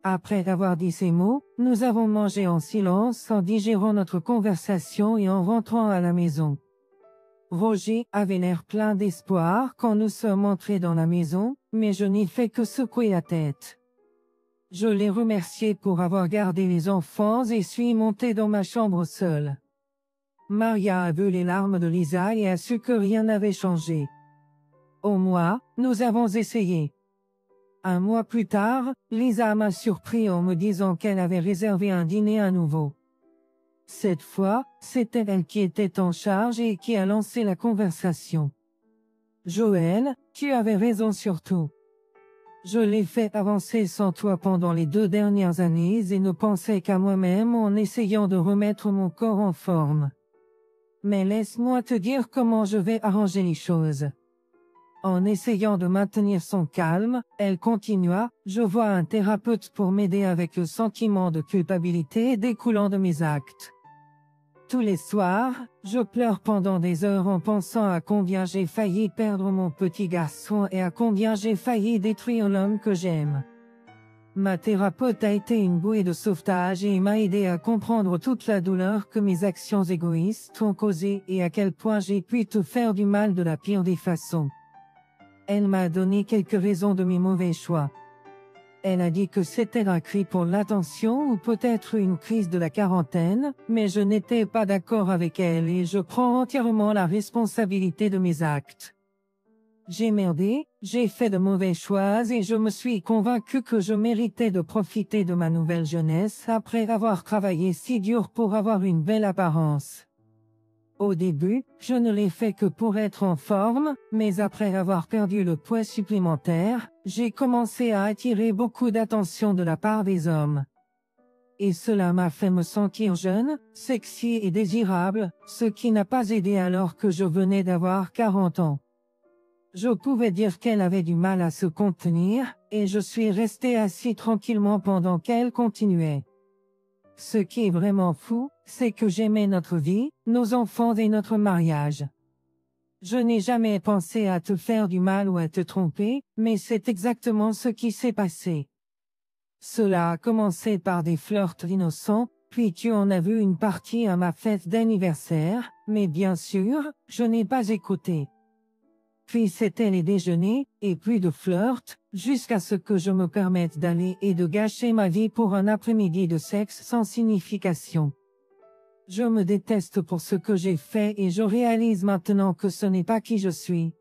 Après avoir dit ces mots, nous avons mangé en silence en digérant notre conversation et en rentrant à la maison. Roger avait l'air plein d'espoir quand nous sommes entrés dans la maison, mais je n'ai fait que secouer la tête. Je l'ai remercié pour avoir gardé les enfants et suis monté dans ma chambre seule. Maria a vu les larmes de Lisa et a su que rien n'avait changé. Au moins, nous avons essayé. Un mois plus tard, Lisa m'a surpris en me disant qu'elle avait réservé un dîner à nouveau. Cette fois, c'était elle qui était en charge et qui a lancé la conversation. Joël, tu avais raison sur tout. Je l'ai fait avancer sans toi pendant les 2 dernières années et ne pensais qu'à moi-même en essayant de remettre mon corps en forme. Mais laisse-moi te dire comment je vais arranger les choses. En essayant de maintenir son calme, elle continua, je vois un thérapeute pour m'aider avec le sentiment de culpabilité découlant de mes actes. Tous les soirs, je pleure pendant des heures en pensant à combien j'ai failli perdre mon petit garçon et à combien j'ai failli détruire l'homme que j'aime. Ma thérapeute a été une bouée de sauvetage et m'a aidé à comprendre toute la douleur que mes actions égoïstes ont causée et à quel point j'ai pu te faire du mal de la pire des façons. Elle m'a donné quelques raisons de mes mauvais choix. Elle a dit que c'était un cri pour l'attention ou peut-être une crise de la quarantaine, mais je n'étais pas d'accord avec elle et je prends entièrement la responsabilité de mes actes. J'ai merdé, j'ai fait de mauvais choix et je me suis convaincu que je méritais de profiter de ma nouvelle jeunesse après avoir travaillé si dur pour avoir une belle apparence. Au début, je ne l'ai fait que pour être en forme, mais après avoir perdu le poids supplémentaire, j'ai commencé à attirer beaucoup d'attention de la part des hommes. Et cela m'a fait me sentir jeune, sexy et désirable, ce qui n'a pas aidé alors que je venais d'avoir 40 ans. Je pouvais dire qu'elle avait du mal à se contenir, et je suis resté assis tranquillement pendant qu'elle continuait. Ce qui est vraiment fou, c'est que j'aimais notre vie, nos enfants et notre mariage. Je n'ai jamais pensé à te faire du mal ou à te tromper, mais c'est exactement ce qui s'est passé. Cela a commencé par des flirts innocents, puis tu en as vu une partie à ma fête d'anniversaire, mais bien sûr, je n'ai pas écouté. Puis c'était les déjeuners, et plus de flirts, jusqu'à ce que je me permette d'aller et de gâcher ma vie pour un après-midi de sexe sans signification. Je me déteste pour ce que j'ai fait et je réalise maintenant que ce n'est pas qui je suis.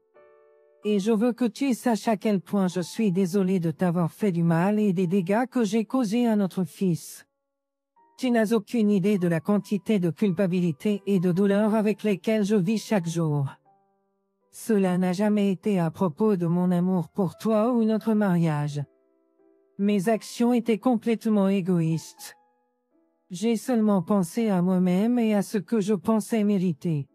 Et je veux que tu saches à quel point je suis désolé de t'avoir fait du mal et des dégâts que j'ai causés à notre fils. Tu n'as aucune idée de la quantité de culpabilité et de douleur avec lesquelles je vis chaque jour. Cela n'a jamais été à propos de mon amour pour toi ou notre mariage. Mes actions étaient complètement égoïstes. J'ai seulement pensé à moi-même et à ce que je pensais mériter.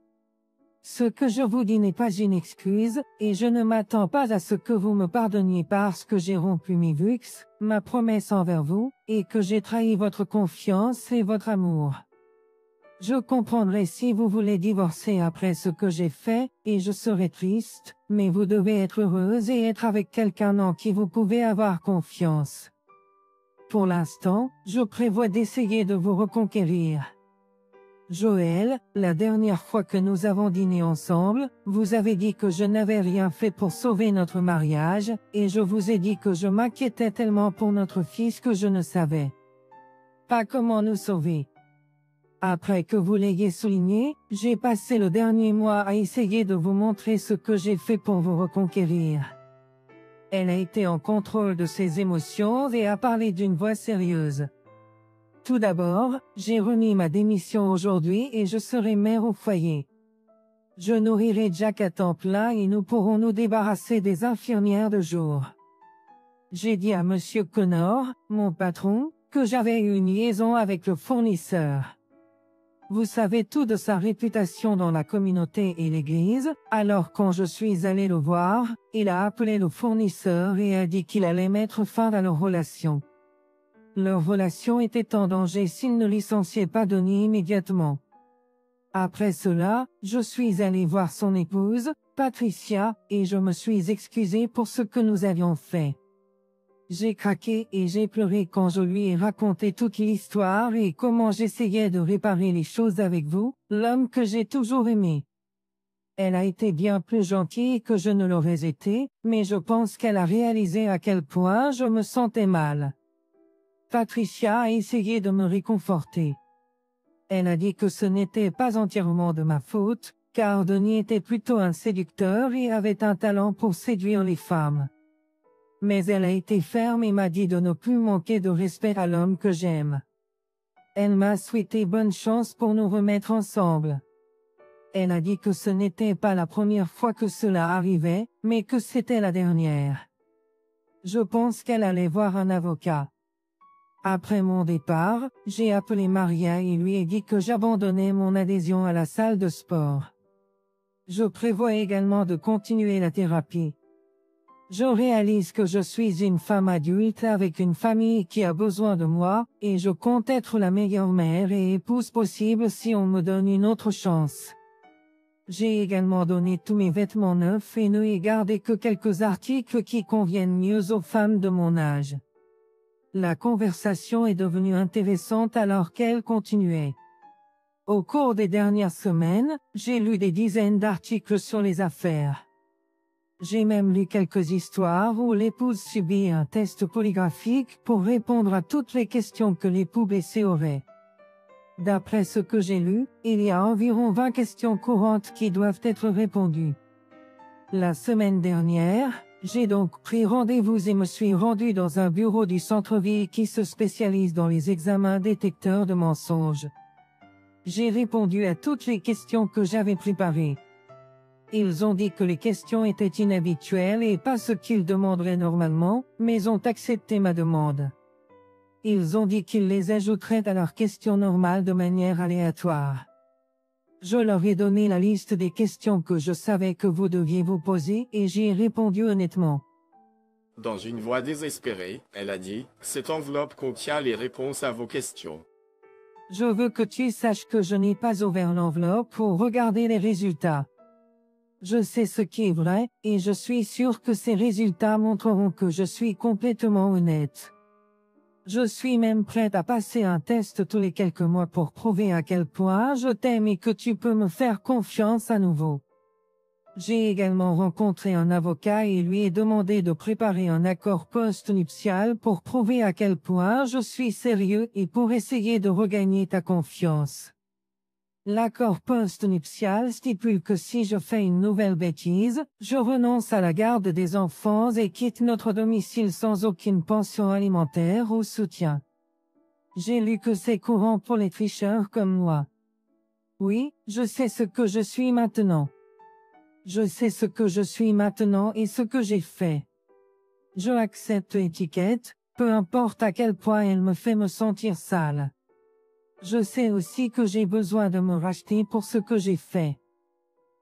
Ce que je vous dis n'est pas une excuse, et je ne m'attends pas à ce que vous me pardonniez parce que j'ai rompu mes vœux, ma promesse envers vous, et que j'ai trahi votre confiance et votre amour. Je comprendrai si vous voulez divorcer après ce que j'ai fait, et je serai triste, mais vous devez être heureuse et être avec quelqu'un en qui vous pouvez avoir confiance. Pour l'instant, je prévois d'essayer de vous reconquérir. Joël, la dernière fois que nous avons dîné ensemble, vous avez dit que je n'avais rien fait pour sauver notre mariage, et je vous ai dit que je m'inquiétais tellement pour notre fils que je ne savais pas comment nous sauver. Après que vous l'ayez souligné, j'ai passé le dernier mois à essayer de vous montrer ce que j'ai fait pour vous reconquérir. Elle a été en contrôle de ses émotions et a parlé d'une voix sérieuse. Tout d'abord, j'ai remis ma démission aujourd'hui et je serai mère au foyer. Je nourrirai Jack à temps plein et nous pourrons nous débarrasser des infirmières de jour. J'ai dit à Monsieur Connor, mon patron, que j'avais eu une liaison avec le fournisseur. Vous savez tout de sa réputation dans la communauté et l'église, alors quand je suis allé le voir, il a appelé le fournisseur et a dit qu'il allait mettre fin à leur relation. Leur relation était en danger s'il ne licenciait pas Donnie immédiatement. Après cela, je suis allé voir son épouse, Patricia, et je me suis excusé pour ce que nous avions fait. J'ai craqué et j'ai pleuré quand je lui ai raconté toute l'histoire et comment j'essayais de réparer les choses avec vous, l'homme que j'ai toujours aimé. Elle a été bien plus gentille que je ne l'aurais été, mais je pense qu'elle a réalisé à quel point je me sentais mal. Patricia a essayé de me réconforter. Elle a dit que ce n'était pas entièrement de ma faute, car Donnie était plutôt un séducteur et avait un talent pour séduire les femmes. Mais elle a été ferme et m'a dit de ne plus manquer de respect à l'homme que j'aime. Elle m'a souhaité bonne chance pour nous remettre ensemble. Elle a dit que ce n'était pas la première fois que cela arrivait, mais que c'était la dernière. Je pense qu'elle allait voir un avocat. Après mon départ, j'ai appelé Maria et lui ai dit que j'abandonnais mon adhésion à la salle de sport. Je prévois également de continuer la thérapie. Je réalise que je suis une femme adulte avec une famille qui a besoin de moi, et je compte être la meilleure mère et épouse possible si on me donne une autre chance. J'ai également donné tous mes vêtements neufs et ne ai gardé que quelques articles qui conviennent mieux aux femmes de mon âge. La conversation est devenue intéressante alors qu'elle continuait. Au cours des dernières semaines, j'ai lu des dizaines d'articles sur les affaires. J'ai même lu quelques histoires où l'épouse subit un test polygraphique pour répondre à toutes les questions que l'époux blessé aurait. D'après ce que j'ai lu, il y a environ 20 questions courantes qui doivent être répondues. La semaine dernière, j'ai donc pris rendez-vous et me suis rendu dans un bureau du centre-ville qui se spécialise dans les examens détecteurs de mensonges. J'ai répondu à toutes les questions que j'avais préparées. Ils ont dit que les questions étaient inhabituelles et pas ce qu'ils demanderaient normalement, mais ont accepté ma demande. Ils ont dit qu'ils les ajouteraient à leurs questions normales de manière aléatoire. Je leur ai donné la liste des questions que je savais que vous deviez vous poser et j'y ai répondu honnêtement. Dans une voix désespérée, elle a dit, « Cette enveloppe contient les réponses à vos questions. » Je veux que tu saches que je n'ai pas ouvert l'enveloppe pour regarder les résultats. Je sais ce qui est vrai, et je suis sûr que ces résultats montreront que je suis complètement honnête. Je suis même prête à passer un test tous les quelques mois pour prouver à quel point je t'aime et que tu peux me faire confiance à nouveau. J'ai également rencontré un avocat et lui ai demandé de préparer un accord post-nuptial pour prouver à quel point je suis sérieux et pour essayer de regagner ta confiance. L'accord post-nuptial stipule que si je fais une nouvelle bêtise, je renonce à la garde des enfants et quitte notre domicile sans aucune pension alimentaire ou soutien. J'ai lu que c'est courant pour les tricheurs comme moi. Oui, je sais ce que je suis maintenant. Je sais ce que je suis maintenant et ce que j'ai fait. Je accepte l'étiquette, peu importe à quel point elle me fait me sentir sale. Je sais aussi que j'ai besoin de me racheter pour ce que j'ai fait.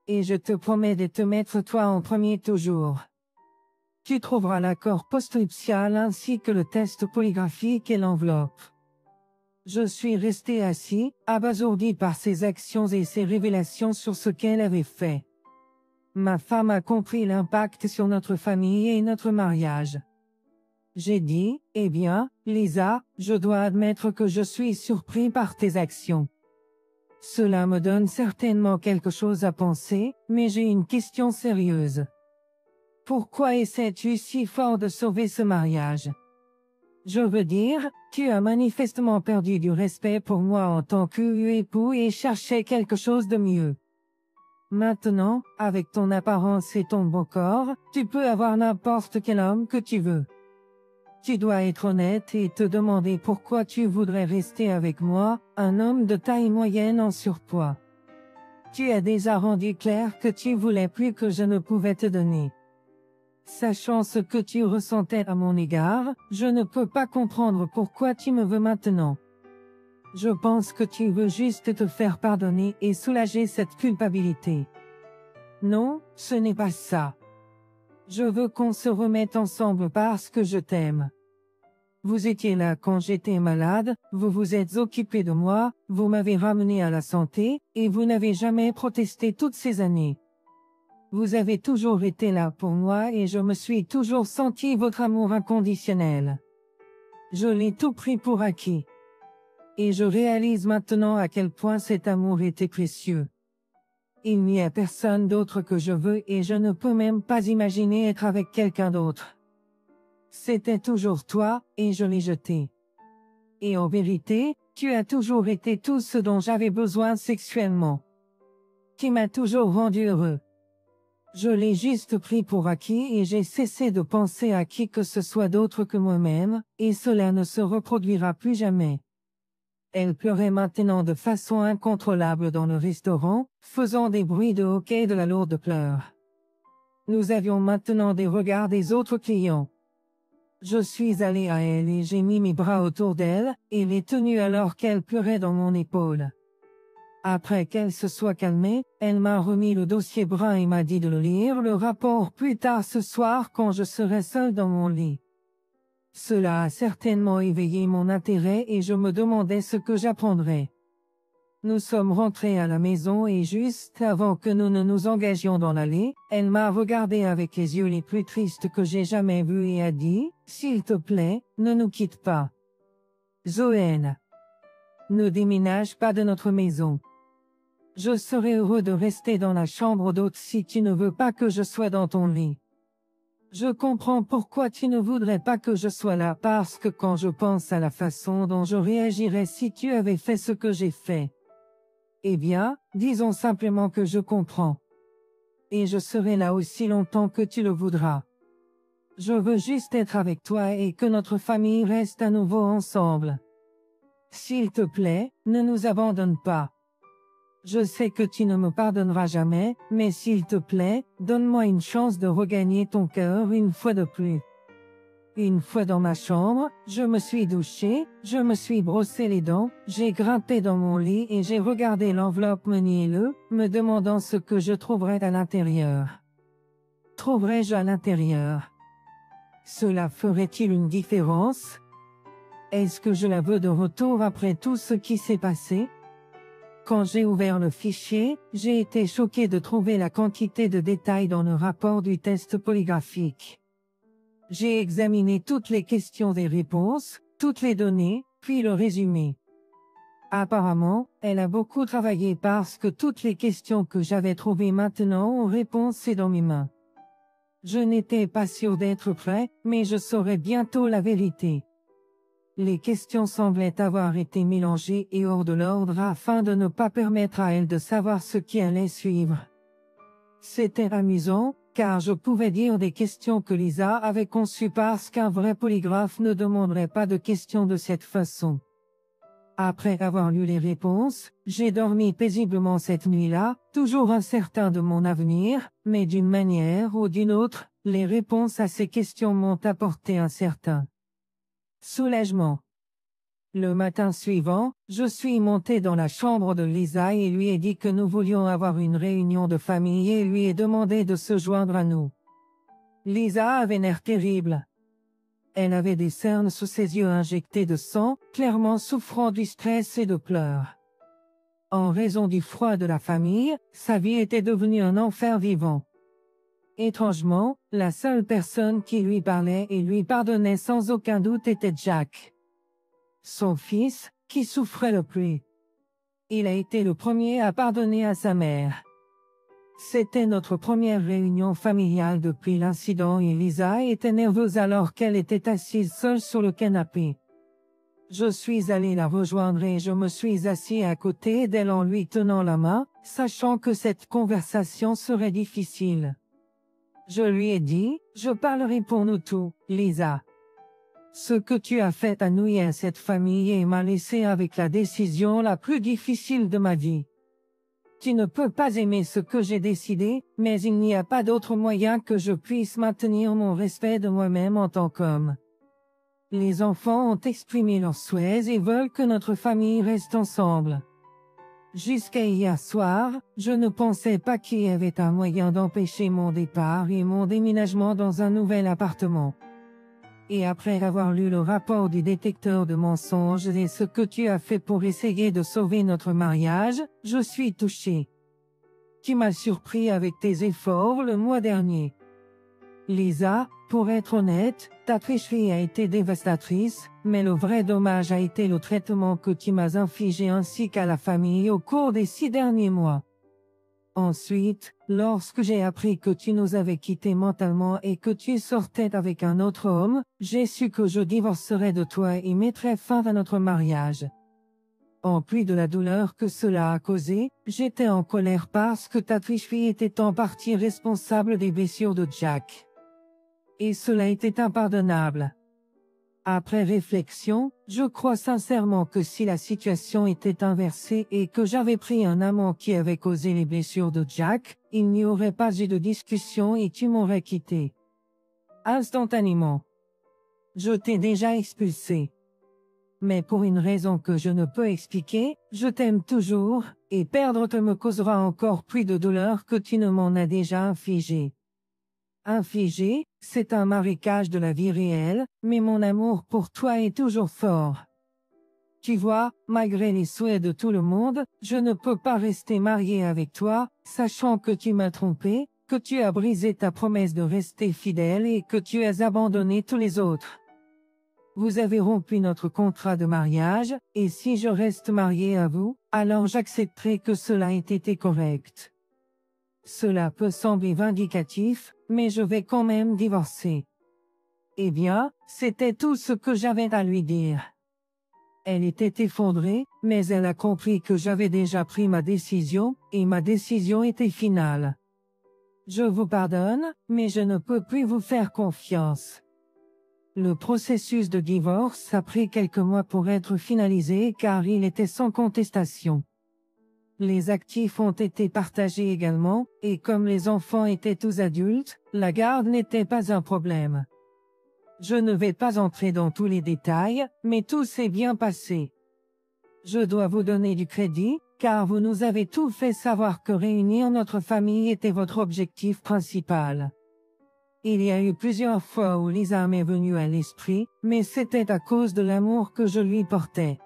Et je te promets de te mettre toi en premier toujours. Tu trouveras l'accord post-nuptial ainsi que le test polygraphique et l'enveloppe. Je suis resté assis, abasourdi par ses actions et ses révélations sur ce qu'elle avait fait. Ma femme a compris l'impact sur notre famille et notre mariage. J'ai dit, eh bien, Lisa, je dois admettre que je suis surpris par tes actions. Cela me donne certainement quelque chose à penser, mais j'ai une question sérieuse. Pourquoi essaies-tu si fort de sauver ce mariage? Je veux dire, tu as manifestement perdu du respect pour moi en tant qu'époux et cherchais quelque chose de mieux. Maintenant, avec ton apparence et ton beau corps, tu peux avoir n'importe quel homme que tu veux. Tu dois être honnête et te demander pourquoi tu voudrais rester avec moi, un homme de taille moyenne en surpoids. Tu as déjà rendu clair que tu voulais plus que je ne pouvais te donner. Sachant ce que tu ressentais à mon égard, je ne peux pas comprendre pourquoi tu me veux maintenant. Je pense que tu veux juste te faire pardonner et soulager cette culpabilité. Non, ce n'est pas ça. Je veux qu'on se remette ensemble parce que je t'aime. Vous étiez là quand j'étais malade, vous vous êtes occupé de moi, vous m'avez ramené à la santé, et vous n'avez jamais protesté toutes ces années. Vous avez toujours été là pour moi et je me suis toujours senti votre amour inconditionnel. Je l'ai tout pris pour acquis. Et je réalise maintenant à quel point cet amour était précieux. Il n'y a personne d'autre que je veux et je ne peux même pas imaginer être avec quelqu'un d'autre. C'était toujours toi, et je l'ai jeté. Et en vérité, tu as toujours été tout ce dont j'avais besoin sexuellement. Tu m'as toujours rendu heureux. Je l'ai juste pris pour acquis et j'ai cessé de penser à qui que ce soit d'autre que moi-même, et cela ne se reproduira plus jamais. Elle pleurait maintenant de façon incontrôlable dans le restaurant, faisant des bruits de hoquet de la lourde pleure. Nous avions maintenant des regards des autres clients. Je suis allé à elle et j'ai mis mes bras autour d'elle, et l'ai tenue alors qu'elle pleurait dans mon épaule. Après qu'elle se soit calmée, elle m'a remis le dossier brun et m'a dit de le lire le rapport plus tard ce soir quand je serai seule dans mon lit. Cela a certainement éveillé mon intérêt et je me demandais ce que j'apprendrais. Nous sommes rentrés à la maison et juste avant que nous ne nous engagions dans l'allée, elle m'a regardé avec les yeux les plus tristes que j'ai jamais vus et a dit, « S'il te plaît, ne nous quitte pas. Zoé, ne déménage pas de notre maison. Je serai heureux de rester dans la chambre d'hôte si tu ne veux pas que je sois dans ton lit. Je comprends pourquoi tu ne voudrais pas que je sois là parce que quand je pense à la façon dont je réagirais si tu avais fait ce que j'ai fait. Eh bien, disons simplement que je comprends. et je serai là aussi longtemps que tu le voudras. Je veux juste être avec toi et que notre famille reste à nouveau ensemble. S'il te plaît, ne nous abandonne pas. Je sais que tu ne me pardonneras jamais, mais s'il te plaît, donne-moi une chance de regagner ton cœur une fois de plus. Une fois dans ma chambre, je me suis douché, je me suis brossé les dents, j'ai grimpé dans mon lit et j'ai regardé l'enveloppe menue, me demandant ce que je trouverais à l'intérieur. Trouverais-je à l'intérieur? Cela ferait-il une différence? Est-ce que je la veux de retour après tout ce qui s'est passé? Quand j'ai ouvert le fichier, j'ai été choqué de trouver la quantité de détails dans le rapport du test polygraphique. J'ai examiné toutes les questions et réponses, toutes les données, puis le résumé. Apparemment, elle a beaucoup travaillé parce que toutes les questions que j'avais trouvées maintenant ont réponse dans mes mains. Je n'étais pas sûr d'être prêt, mais je saurais bientôt la vérité. Les questions semblaient avoir été mélangées et hors de l'ordre afin de ne pas permettre à elle de savoir ce qui allait suivre. C'était amusant, car je pouvais dire des questions que Lisa avait conçues parce qu'un vrai polygraphe ne demanderait pas de questions de cette façon. Après avoir lu les réponses, j'ai dormi paisiblement cette nuit-là, toujours incertain de mon avenir, mais d'une manière ou d'une autre, les réponses à ces questions m'ont apporté un certain soulagement. Le matin suivant, je suis monté dans la chambre de Lisa et lui ai dit que nous voulions avoir une réunion de famille et lui ai demandé de se joindre à nous. Lisa avait l'air terrible. Elle avait des cernes sous ses yeux injectés de sang, clairement souffrant du stress et de pleurs. En raison du froid de la famille, sa vie était devenue un enfer vivant. Étrangement, la seule personne qui lui parlait et lui pardonnait sans aucun doute était Jack. Son fils, qui souffrait le plus. Il a été le premier à pardonner à sa mère. C'était notre première réunion familiale depuis l'incident et Lisa était nerveuse alors qu'elle était assise seule sur le canapé. Je suis allé la rejoindre et je me suis assis à côté d'elle en lui tenant la main, sachant que cette conversation serait difficile. Je lui ai dit, je parlerai pour nous tous, Lisa. Ce que tu as fait à nous et à cette famille et m'a laissé avec la décision la plus difficile de ma vie. Tu ne peux pas aimer ce que j'ai décidé, mais il n'y a pas d'autre moyen que je puisse maintenir mon respect de moi-même en tant qu'homme. Les enfants ont exprimé leurs souhaits et veulent que notre famille reste ensemble. Jusqu'à hier soir, je ne pensais pas qu'il y avait un moyen d'empêcher mon départ et mon déménagement dans un nouvel appartement. Et après avoir lu le rapport du détecteur de mensonges et ce que tu as fait pour essayer de sauver notre mariage, je suis touché. Tu m'as surpris avec tes efforts le mois dernier. Lisa, pour être honnête, ta tricherie a été dévastatrice, mais le vrai dommage a été le traitement que tu m'as infligé ainsi qu'à la famille au cours des 6 derniers mois. Ensuite, lorsque j'ai appris que tu nous avais quittés mentalement et que tu sortais avec un autre homme, j'ai su que je divorcerais de toi et mettrais fin à notre mariage. En plus de la douleur que cela a causée, j'étais en colère parce que ta tricherie était en partie responsable des blessures de Jack. Et cela était impardonnable. Après réflexion, je crois sincèrement que si la situation était inversée et que j'avais pris un amant qui avait causé les blessures de Jack, il n'y aurait pas eu de discussion et tu m'aurais quitté. Instantanément. Je t'ai déjà expulsé. Mais pour une raison que je ne peux expliquer, je t'aime toujours, et perdre te me causera encore plus de douleur que tu ne m'en as déjà infligé. Infligé, c'est un marécage de la vie réelle, mais mon amour pour toi est toujours fort. Tu vois, malgré les souhaits de tout le monde, je ne peux pas rester marié avec toi, sachant que tu m'as trompé, que tu as brisé ta promesse de rester fidèle et que tu as abandonné tous les autres. Vous avez rompu notre contrat de mariage, et si je reste marié à vous, alors j'accepterai que cela ait été correct. Cela peut sembler vindicatif, mais je vais quand même divorcer. Eh bien, c'était tout ce que j'avais à lui dire. Elle était effondrée, mais elle a compris que j'avais déjà pris ma décision, et ma décision était finale. Je vous pardonne, mais je ne peux plus vous faire confiance. Le processus de divorce a pris quelques mois pour être finalisé car il était sans contestation. Les actifs ont été partagés également, et comme les enfants étaient tous adultes, la garde n'était pas un problème. Je ne vais pas entrer dans tous les détails, mais tout s'est bien passé. Je dois vous donner du crédit, car vous nous avez tout fait savoir que réunir notre famille était votre objectif principal. Il y a eu plusieurs fois où Lisa m'est venue à l'esprit, mais c'était à cause de l'amour que je lui portais.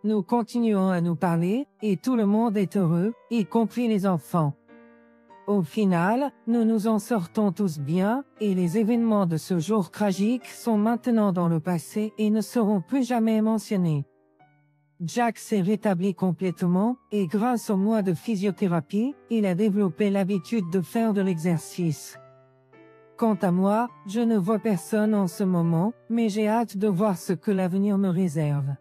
Nous continuons à nous parler, et tout le monde est heureux, y compris les enfants. Au final, nous nous en sortons tous bien, et les événements de ce jour tragique sont maintenant dans le passé et ne seront plus jamais mentionnés. Jack s'est rétabli complètement, et grâce au mois de physiothérapie, il a développé l'habitude de faire de l'exercice. Quant à moi, je ne vois personne en ce moment, mais j'ai hâte de voir ce que l'avenir me réserve.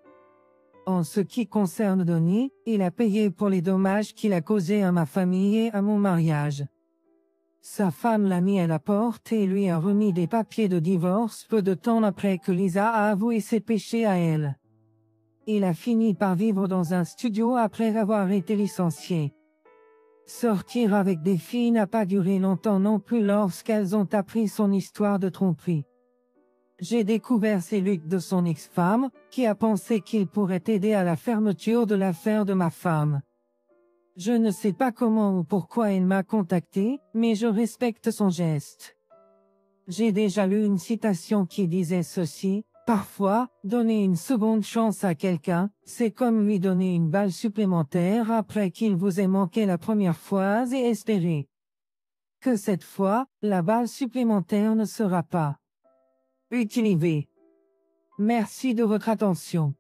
En ce qui concerne Donnie, il a payé pour les dommages qu'il a causés à ma famille et à mon mariage. Sa femme l'a mis à la porte et lui a remis des papiers de divorce peu de temps après que Lisa a avoué ses péchés à elle. Il a fini par vivre dans un studio après avoir été licencié. Sortir avec des filles n'a pas duré longtemps non plus lorsqu'elles ont appris son histoire de tromperie. J'ai découvert ces luttes de son ex-femme, qui a pensé qu'il pourrait aider à la fermeture de l'affaire de ma femme. Je ne sais pas comment ou pourquoi il m'a contacté, mais je respecte son geste. J'ai déjà lu une citation qui disait ceci: « Parfois, donner une seconde chance à quelqu'un, c'est comme lui donner une balle supplémentaire après qu'il vous ait manqué la première fois et espérer que cette fois, la balle supplémentaire ne sera pas utilisée. » Merci de votre attention.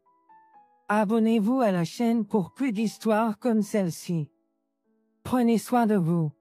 Abonnez-vous à la chaîne pour plus d'histoires comme celle-ci. Prenez soin de vous.